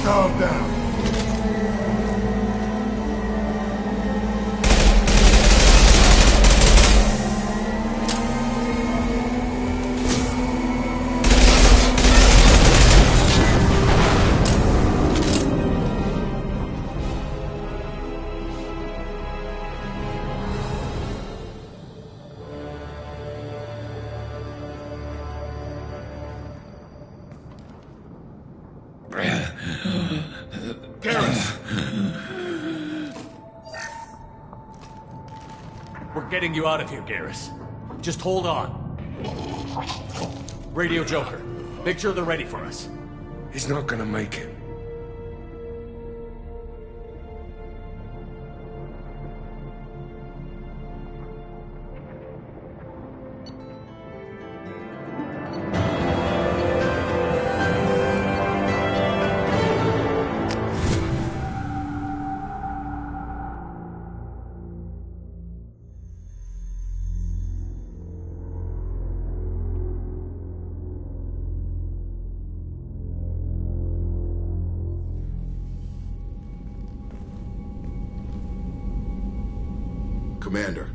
Calm down. We're getting you out of here, Garrus. Just hold on. Radio Joker, make sure they're ready for us. He's not gonna make it. Commander,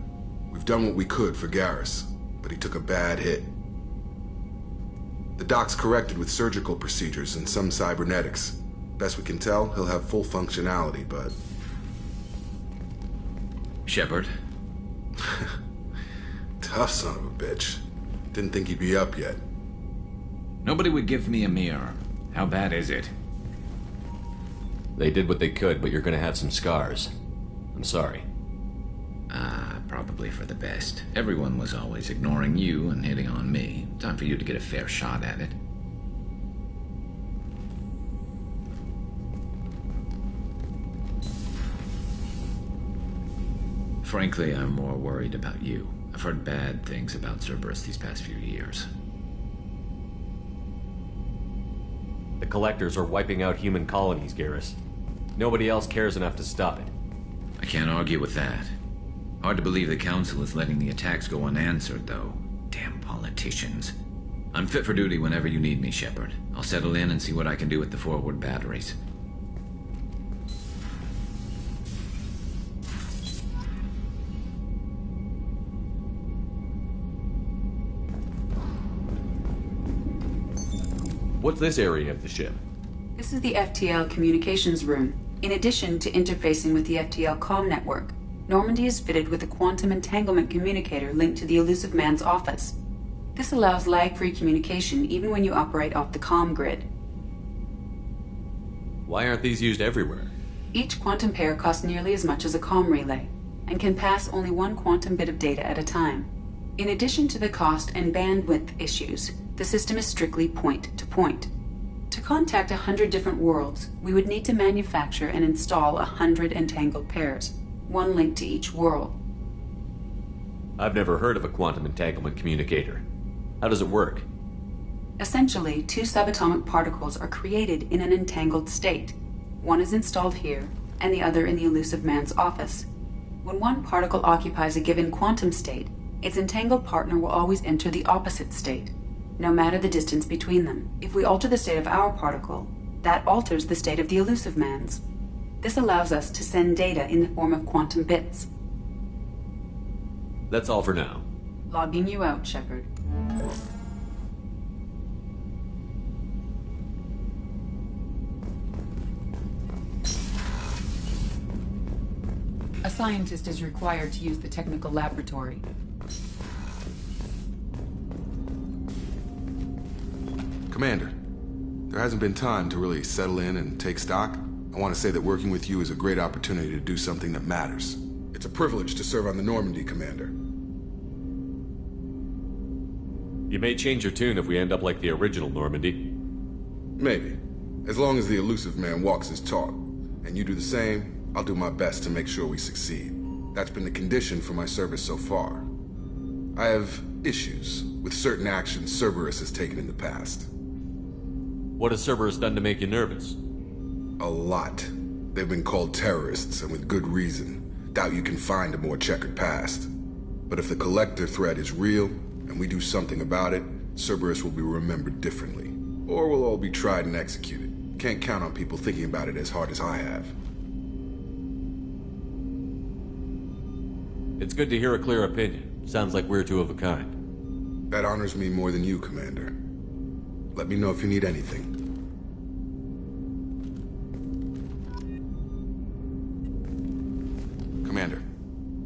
we've done what we could for Garrus, but he took a bad hit. The doc's corrected with surgical procedures and some cybernetics. Best we can tell, he'll have full functionality, but... Shepard? Tough son of a bitch. Didn't think he'd be up yet. Nobody would give me a mirror. How bad is it? They did what they could, but you're gonna have some scars. I'm sorry. Probably for the best. Everyone was always ignoring you and hitting on me. Time for you to get a fair shot at it. Frankly, I'm more worried about you. I've heard bad things about Cerberus these past few years. The Collectors are wiping out human colonies, Garrus. Nobody else cares enough to stop it. I can't argue with that. Hard to believe the Council is letting the attacks go unanswered, though. Damn politicians. I'm fit for duty whenever you need me, Shepard. I'll settle in and see what I can do with the forward batteries. What's this area of the ship? This is the FTL communications room. In addition to interfacing with the FTL comm network, Normandy is fitted with a quantum entanglement communicator linked to the Elusive Man's office. This allows lag-free communication even when you operate off the comm grid. Why aren't these used everywhere? Each quantum pair costs nearly as much as a comm relay, and can pass only one quantum bit of data at a time. In addition to the cost and bandwidth issues, the system is strictly point-to-point. To contact 100 different worlds, we would need to manufacture and install 100 entangled pairs, one link to each world. I've never heard of a quantum entanglement communicator. How does it work? Essentially, two subatomic particles are created in an entangled state. One is installed here, and the other in the Elusive Man's office. When one particle occupies a given quantum state, its entangled partner will always enter the opposite state, no matter the distance between them. If we alter the state of our particle, that alters the state of the Elusive Man's. This allows us to send data in the form of quantum bits. That's all for now. Logging you out, Shepard. A scientist is required to use the technical laboratory. Commander, there hasn't been time to really settle in and take stock. I want to say that working with you is a great opportunity to do something that matters. It's a privilege to serve on the Normandy, Commander. You may change your tune if we end up like the original Normandy. Maybe. As long as the Elusive Man walks his talk, and you do the same, I'll do my best to make sure we succeed. That's been the condition for my service so far. I have issues with certain actions Cerberus has taken in the past. What has Cerberus done to make you nervous? A lot. They've been called terrorists, and with good reason. Doubt you can find a more checkered past. But if the Collector threat is real, and we do something about it, Cerberus will be remembered differently. Or we'll all be tried and executed. Can't count on people thinking about it as hard as I have. It's good to hear a clear opinion. Sounds like we're two of a kind. That honors me more than you, Commander. Let me know if you need anything. Commander,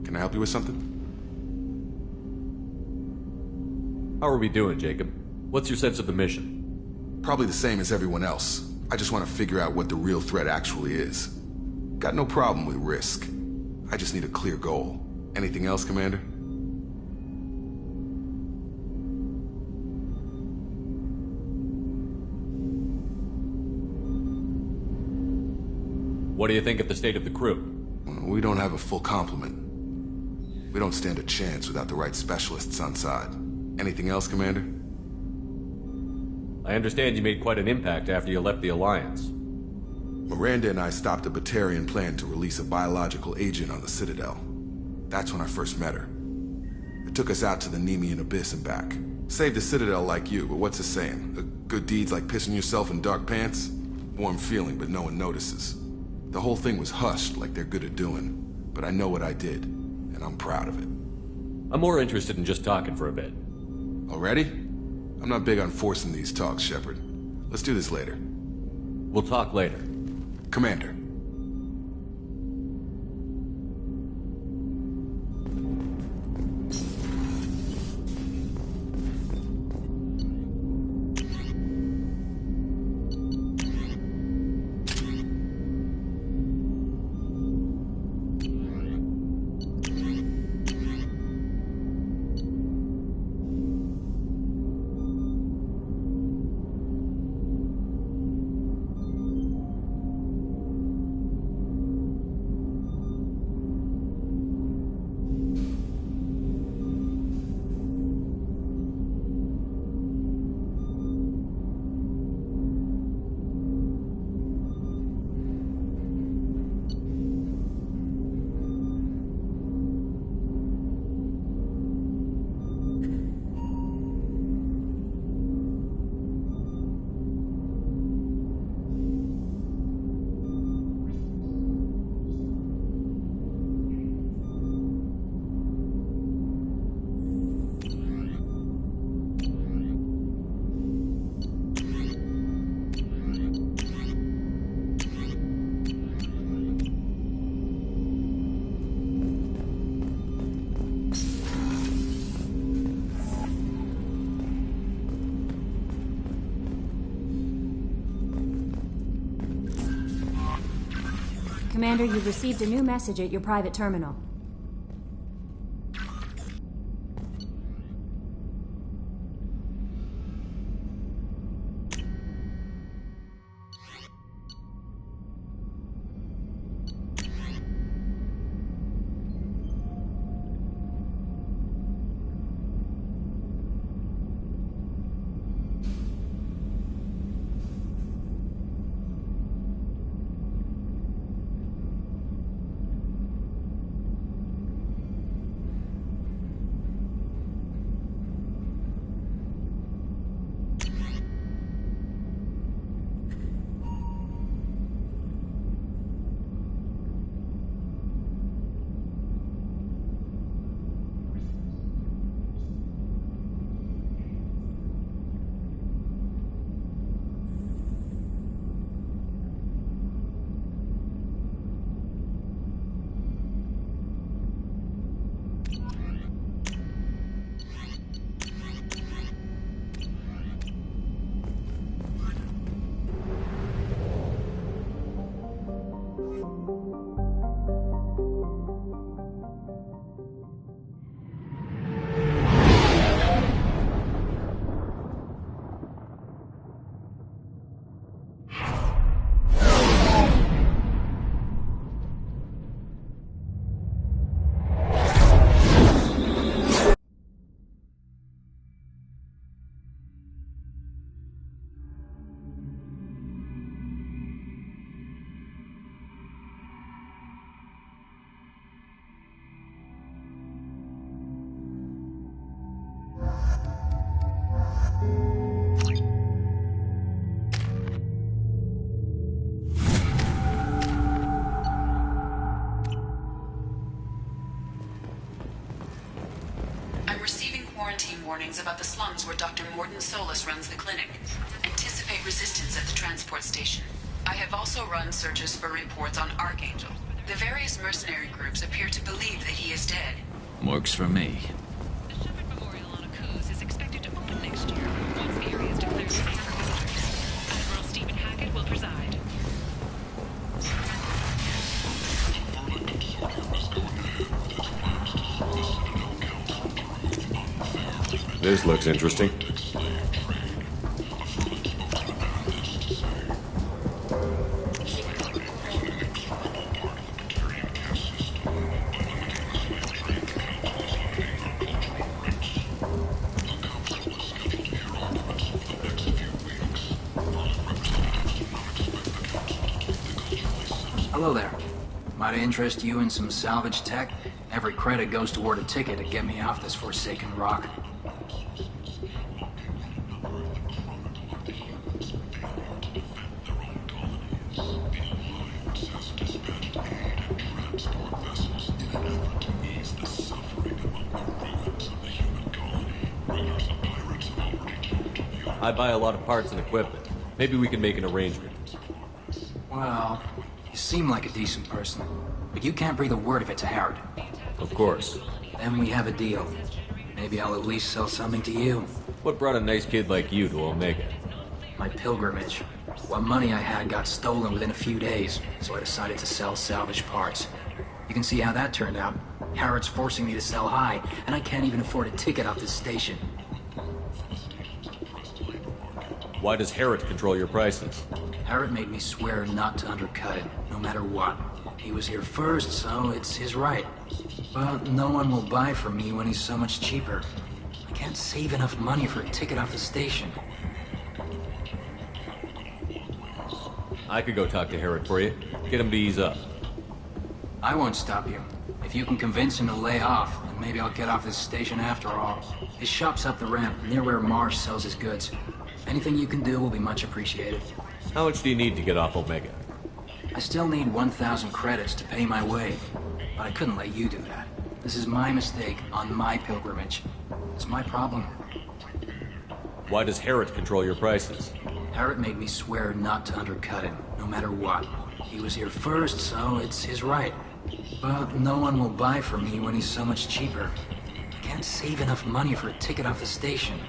can I help you with something? How are we doing, Jacob? What's your sense of the mission? Probably the same as everyone else. I just want to figure out what the real threat actually is. Got no problem with risk. I just need a clear goal. Anything else, Commander? What do you think of the state of the crew? We don't have a full complement. We don't stand a chance without the right specialists on side. Anything else, Commander? I understand you made quite an impact after you left the Alliance. Miranda and I stopped a Batarian plan to release a biological agent on the Citadel. That's when I first met her. It took us out to the Nemean Abyss and back. Saved the Citadel like you, but what's the saying? Good deeds like pissing yourself in dark pants? Warm feeling, but no one notices. The whole thing was hushed like they're good at doing. But I know what I did, and I'm proud of it. I'm more interested in just talking for a bit. Already? I'm not big on forcing these talks, Shepard. Let's do this later. We'll talk later. Commander. Commander, you've received a new message at your private terminal. Warnings about the slums where Dr. Mordin Solus runs the clinic. Anticipate resistance at the transport station. I have also run searches for reports on Archangel. The various mercenary groups appear to believe that he is dead. Works for me. The Shepard Memorial on Akuz is expected to open next year, once the area is declared safe for visitors. Admiral Stephen Hackett will preside. This looks interesting. Hello there. Might I interest you in some salvage tech? Every credit goes toward a ticket to get me off this forsaken rock. I buy a lot of parts and equipment. Maybe we can make an arrangement. Well, you seem like a decent person, but you can't breathe a word of it to Harrod. Of course. Then we have a deal. Maybe I'll at least sell something to you. What brought a nice kid like you to Omega? My pilgrimage. What money I had got stolen within a few days, so I decided to sell salvage parts. You can see how that turned out. Harrod's forcing me to sell high, and I can't even afford a ticket off this station. Why does Harrod control your prices? Harrod made me swear not to undercut it, no matter what. He was here first, so it's his right. But no one will buy from me when he's so much cheaper. I can't save enough money for a ticket off the station. I could go talk to Harrod for you. Get him to ease up. I won't stop you. If you can convince him to lay off, then maybe I'll get off this station after all. His shop's up the ramp, near where Marsh sells his goods. Anything you can do will be much appreciated. How much do you need to get off Omega? I still need 1,000 credits to pay my way, but I couldn't let you do that. This is my mistake on my pilgrimage. It's my problem. Why does Harrod control your prices? Harrod made me swear not to undercut him, no matter what. He was here first, so it's his right. But no one will buy from me when he's so much cheaper. I can't save enough money for a ticket off the station.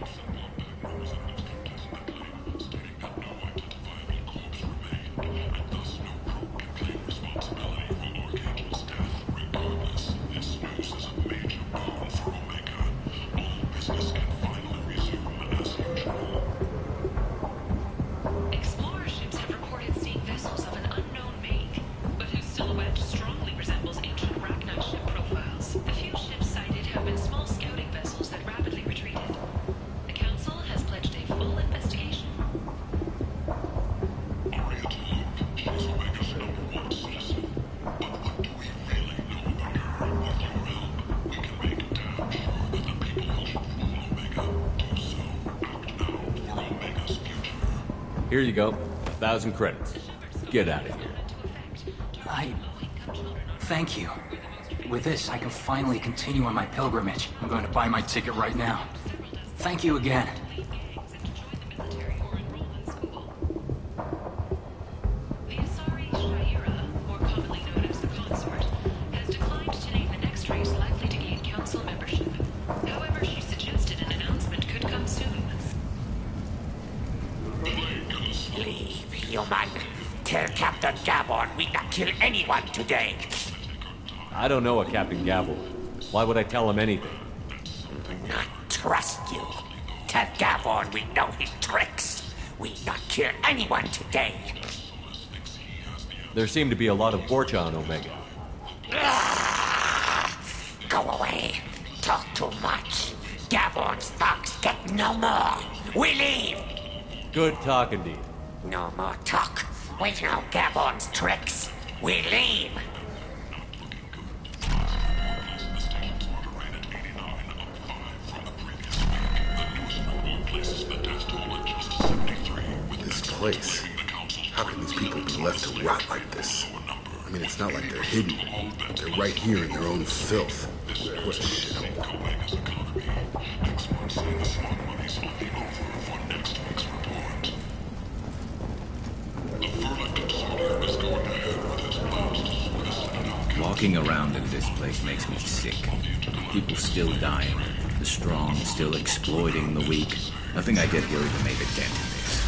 Here you go. 1,000 credits. Get out of here. Thank you. With this, I can finally continue on my pilgrimage. I'm going to buy my ticket right now. Thank you again. The Asari Shaira, more commonly known as the Consort, has declined to name the next race likely to gain council membership. However, she suggested an announcement could come soon. Leave, human. Tell Captain Gabon we not kill anyone today. I don't know a Captain Gavel. Why would I tell him anything? Not trust you. Tell Gabon we know his tricks. We not kill anyone today. There seem to be a lot of Borcha on Omega. Go away. Talk too much. Gabon's thugs get no more. We leave. Good talking to you. No more talk. We know Gabon's tricks. We leave. This place. How can these people be left to rot like this? I mean, it's not like they're hidden. They're right here in their own filth. What a shithole. Walking around in this place makes me sick. People still dying. The strong still exploiting the weak. Nothing I did here even made a dent in this.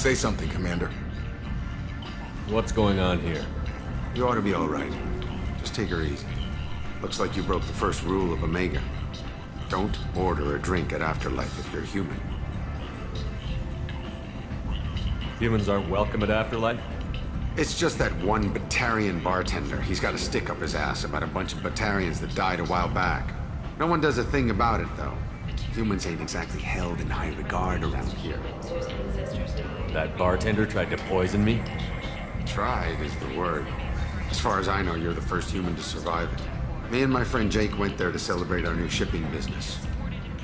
Say something, Commander. What's going on here? You ought to be all right. Just take her easy. Looks like you broke the first rule of Omega. Don't order a drink at Afterlife if you're human. Humans aren't welcome at Afterlife? It's just that one Batarian bartender. He's got a stick up his ass about a bunch of Batarians that died a while back. No one does a thing about it, though. Humans ain't exactly held in high regard around here. That bartender tried to poison me? Tried is the word. As far as I know, you're the first human to survive it. Me and my friend Jake went there to celebrate our new shipping business.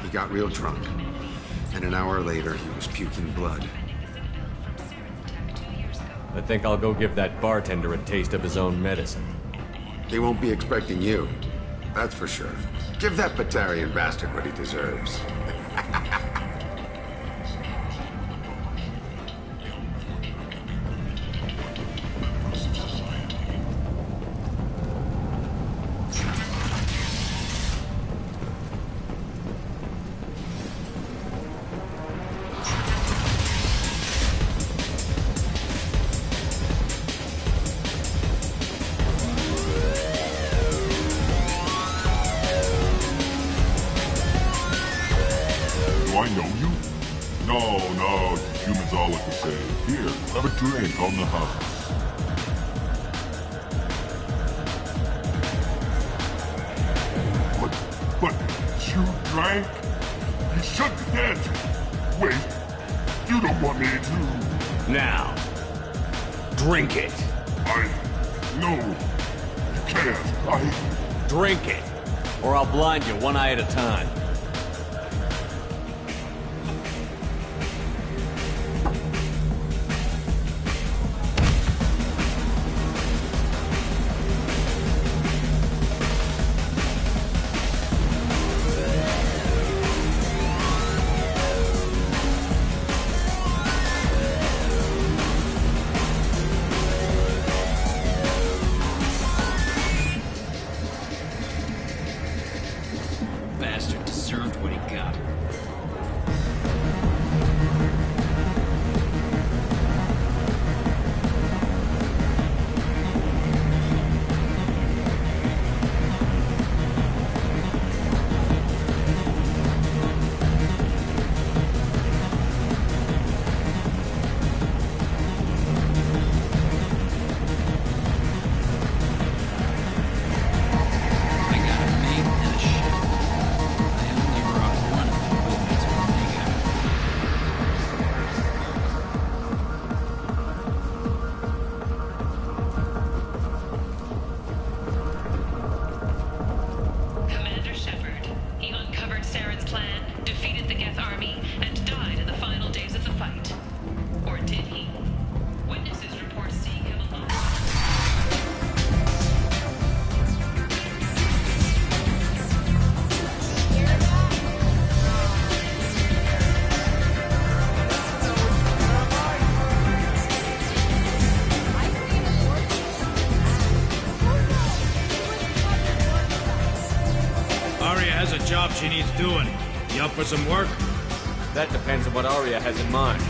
He got real drunk, and an hour later he was puking blood. I think I'll go give that bartender a taste of his own medicine. He won't be expecting you. That's for sure. Give that Batarian bastard what he deserves. Have a drink on the house. But you drank? You shook the dead. Wait, you don't want me to. Now, drink it. No, you can't. Drink it, or I'll blind you one eye at a time. Bastard deserved what he got. I got a mate and a ship. I only brought one of them with me to Omega. Commander Shepard, he uncovered Saren's plan, defeated the Geth army, and died in the final days of the fight. Or did he? Witnesses report seeing him alone. Arya has a job she needs doing. You up for some work? That depends on what Arya has in mind.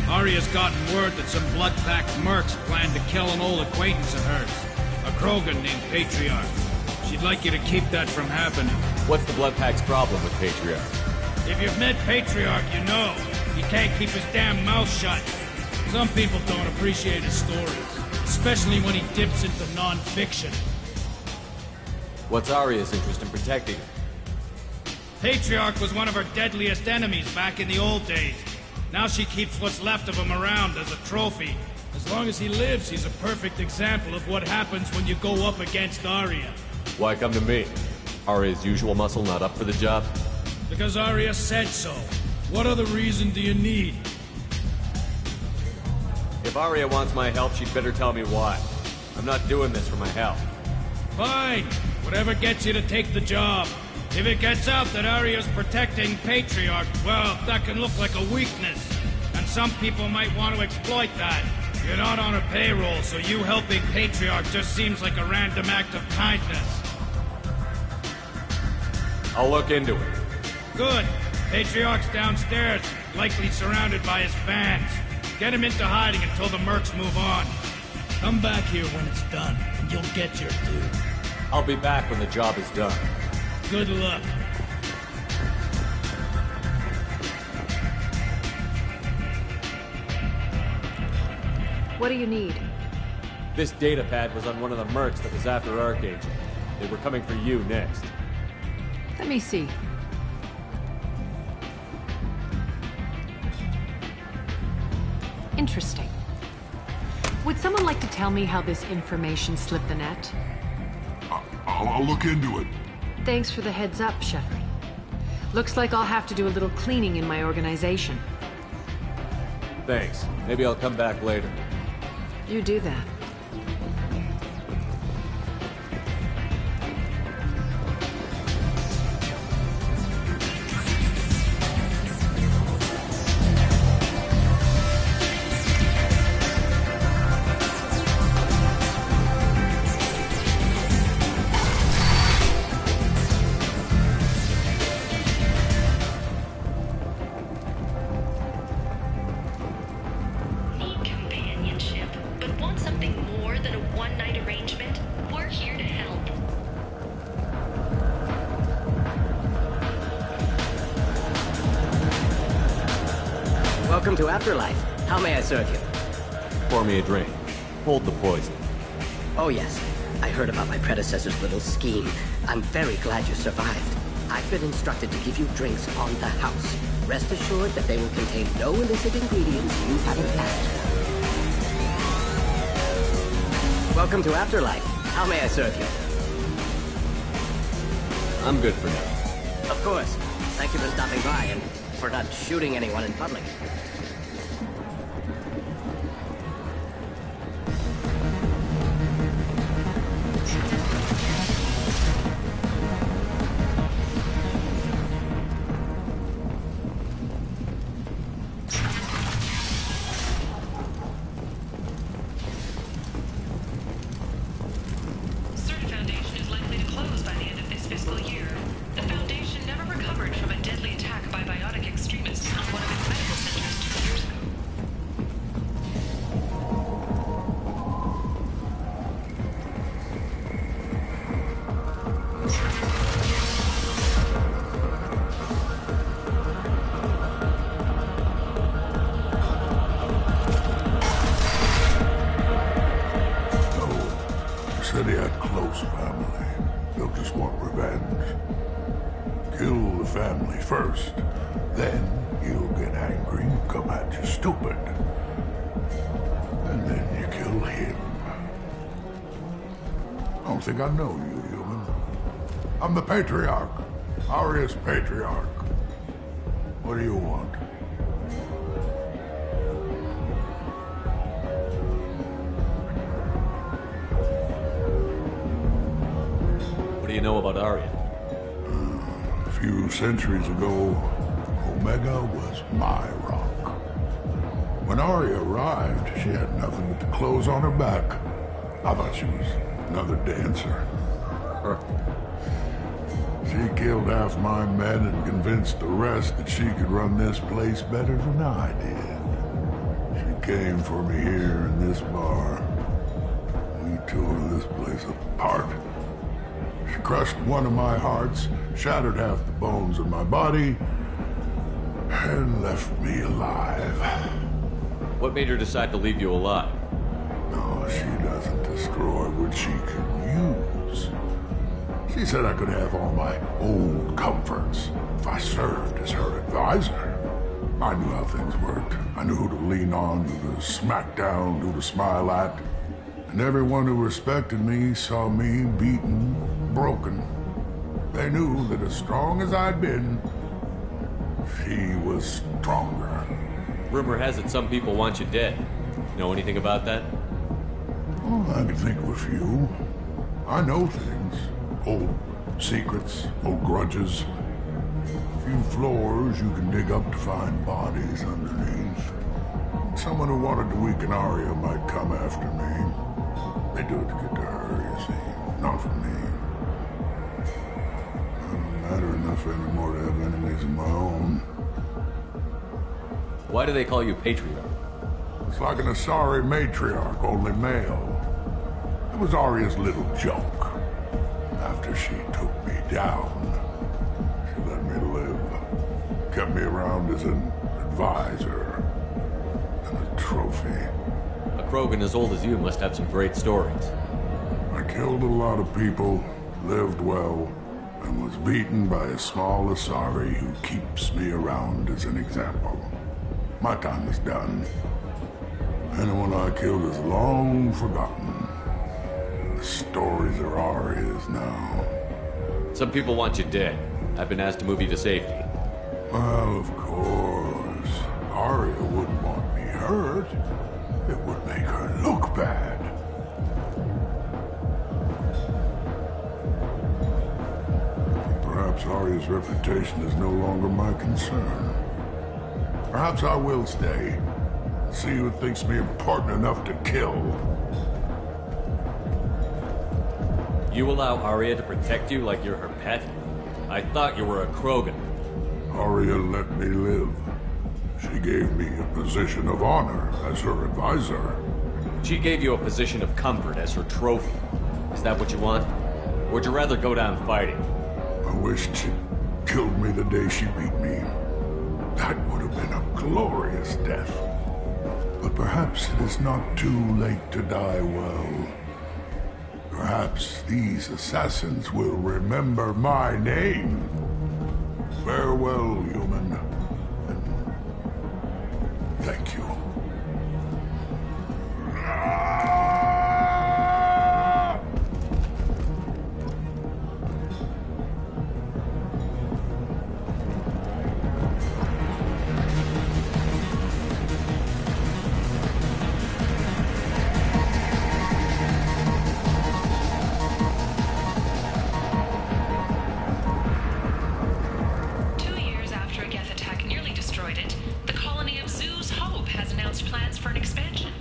Arya's gotten word that some blood-packed mercs plan to kill an old acquaintance of hers. A Krogan named Patriarch. She'd like you to keep that from happening. What's the Bloodpack's problem with Patriarch? If you've met Patriarch, you know. He can't keep his damn mouth shut. Some people don't appreciate his stories. Especially when he dips into non-fiction. What's Arya's interest in protecting him? Patriarch was one of her deadliest enemies back in the old days. Now she keeps what's left of him around as a trophy. As long as he lives, he's a perfect example of what happens when you go up against Arya. Why come to me? Arya's usual muscle not up for the job? Because Arya said so. What other reason do you need? If Arya wants my help, she'd better tell me why. I'm not doing this for my help. Fine. Whatever gets you to take the job. If it gets out that Arya's protecting Patriarch, well, that can look like a weakness. And some people might want to exploit that. You're not on her payroll, so you helping Patriarch just seems like a random act of kindness. I'll look into it. Good. Patriarch's downstairs, likely surrounded by his fans. Get him into hiding until the mercs move on. Come back here when it's done, and you'll get your due. I'll be back when the job is done. Good luck. What do you need? This data pad was on one of the mercs that was after Archangel. They were coming for you next. Let me see. Interesting. Would someone like to tell me how this information slipped the net? I'll look into it. Thanks for the heads up, Shepard. Looks like I'll have to do a little cleaning in my organization. Thanks. Maybe I'll come back later. You do that. Need companionship, but want something more than a one-night arrangement? We're here to help. Welcome to Afterlife. How may I serve you? pour me a drink. Hold the poison. Oh yes, I heard about my predecessor's little scheme. I'm very glad you survived. I've been instructed to give you drinks on the house. Rest assured that they will contain no illicit ingredients you haven't asked for. Welcome to Afterlife. How may I serve you? I'm good for now. Of course. Thank you for stopping by and for not shooting anyone in public. Certain Foundation is likely to close by the end of this fiscal year. The Foundation never recovered from a deadly attack by biotic extremists on one of its medical centers 2 years ago. You said he had close family. They'll just want revenge. Kill the family first. Then he'll get angry and come at you stupid. And then you kill him. I don't think I know you, human. I'm the Patriarch. Arius Patriarch. What do you want? What do you know about Arya? A few centuries ago, Omega was my rock. When Arya arrived, she had nothing but the clothes on her back. I thought she was another dancer. She killed half my men and convinced the rest that she could run this place better than I did. She came for me here in this bar. We tore this place apart. She crushed one of my hearts, shattered half the bones in my body, and left me alive. What made her decide to leave you alive? No, she doesn't destroy what she can use. She said I could have all my old comforts if I served as her advisor. I knew how things worked. I knew who to lean on, who to smack down, who to smile at. And everyone who respected me saw me beaten, broken. They knew that as strong as I'd been, she was stronger. Rumor has it some people want you dead. Know anything about that? Oh, I can think of a few. I know things. Old secrets, old grudges. A few floors you can dig up to find bodies underneath. Someone who wanted to weaken Arya might come after me. They do it to get to her, you see. Not for me. I don't matter enough anymore to have enemies of my own. Why do they call you Patriarch? It's like an Asari matriarch, only male. It was Arya's little joke. After she took me down, she let me live. Kept me around as an advisor and a trophy. A Krogan as old as you must have some great stories. I killed a lot of people, lived well, and was beaten by a small Asari who keeps me around as an example. My time is done. Anyone I killed is long forgotten. The stories are Arya's now. Some people want you dead. I've been asked to move you to safety. Well, of course. Arya wouldn't want me hurt. It would make her look bad. Perhaps Arya's reputation is no longer my concern. Perhaps I will stay. See who thinks me important enough to kill. You allow Arya to protect you like you're her pet? I thought you were a Krogan. Arya let me live. She gave me a position of honor as her advisor. She gave you a position of comfort as her trophy. Is that what you want? Or would you rather go down fighting? I wished she'd killed me the day she beat me. That would have been a glorious death. But perhaps it is not too late to die well. Perhaps these assassins will remember my name. Farewell, human. And thank you. 2 years after a Geth attack nearly destroyed it, the colony of Zeus Hope has announced plans for an expansion.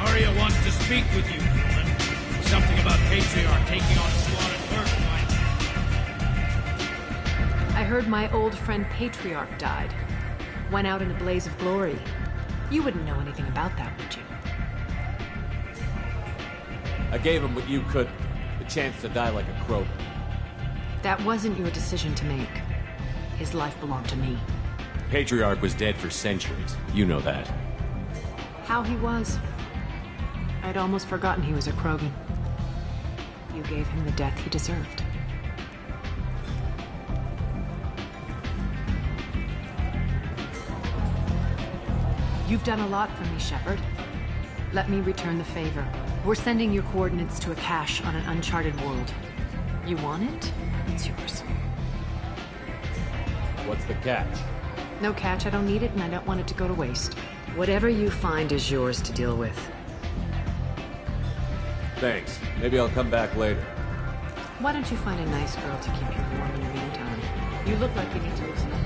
Arya wants to speak with you, human. Something about Patriarch taking on a slaughtered Earthmind. I heard my old friend Patriarch died. Went out in a blaze of glory. You wouldn't know anything about that, would you? I gave him what you couldn't. The chance to die like a Krogan. That wasn't your decision to make. His life belonged to me. Patriarch was dead for centuries. You know that. How he was. I'd almost forgotten he was a Krogan. You gave him the death he deserved. You've done a lot for me, Shepard. Let me return the favor. We're sending your coordinates to a cache on an uncharted world. You want it? It's yours. What's the catch? No catch, I don't need it, and I don't want it to go to waste. Whatever you find is yours to deal with. Thanks. Maybe I'll come back later. Why don't you find a nice girl to keep you warm in the meantime? You look like you need to loosen up.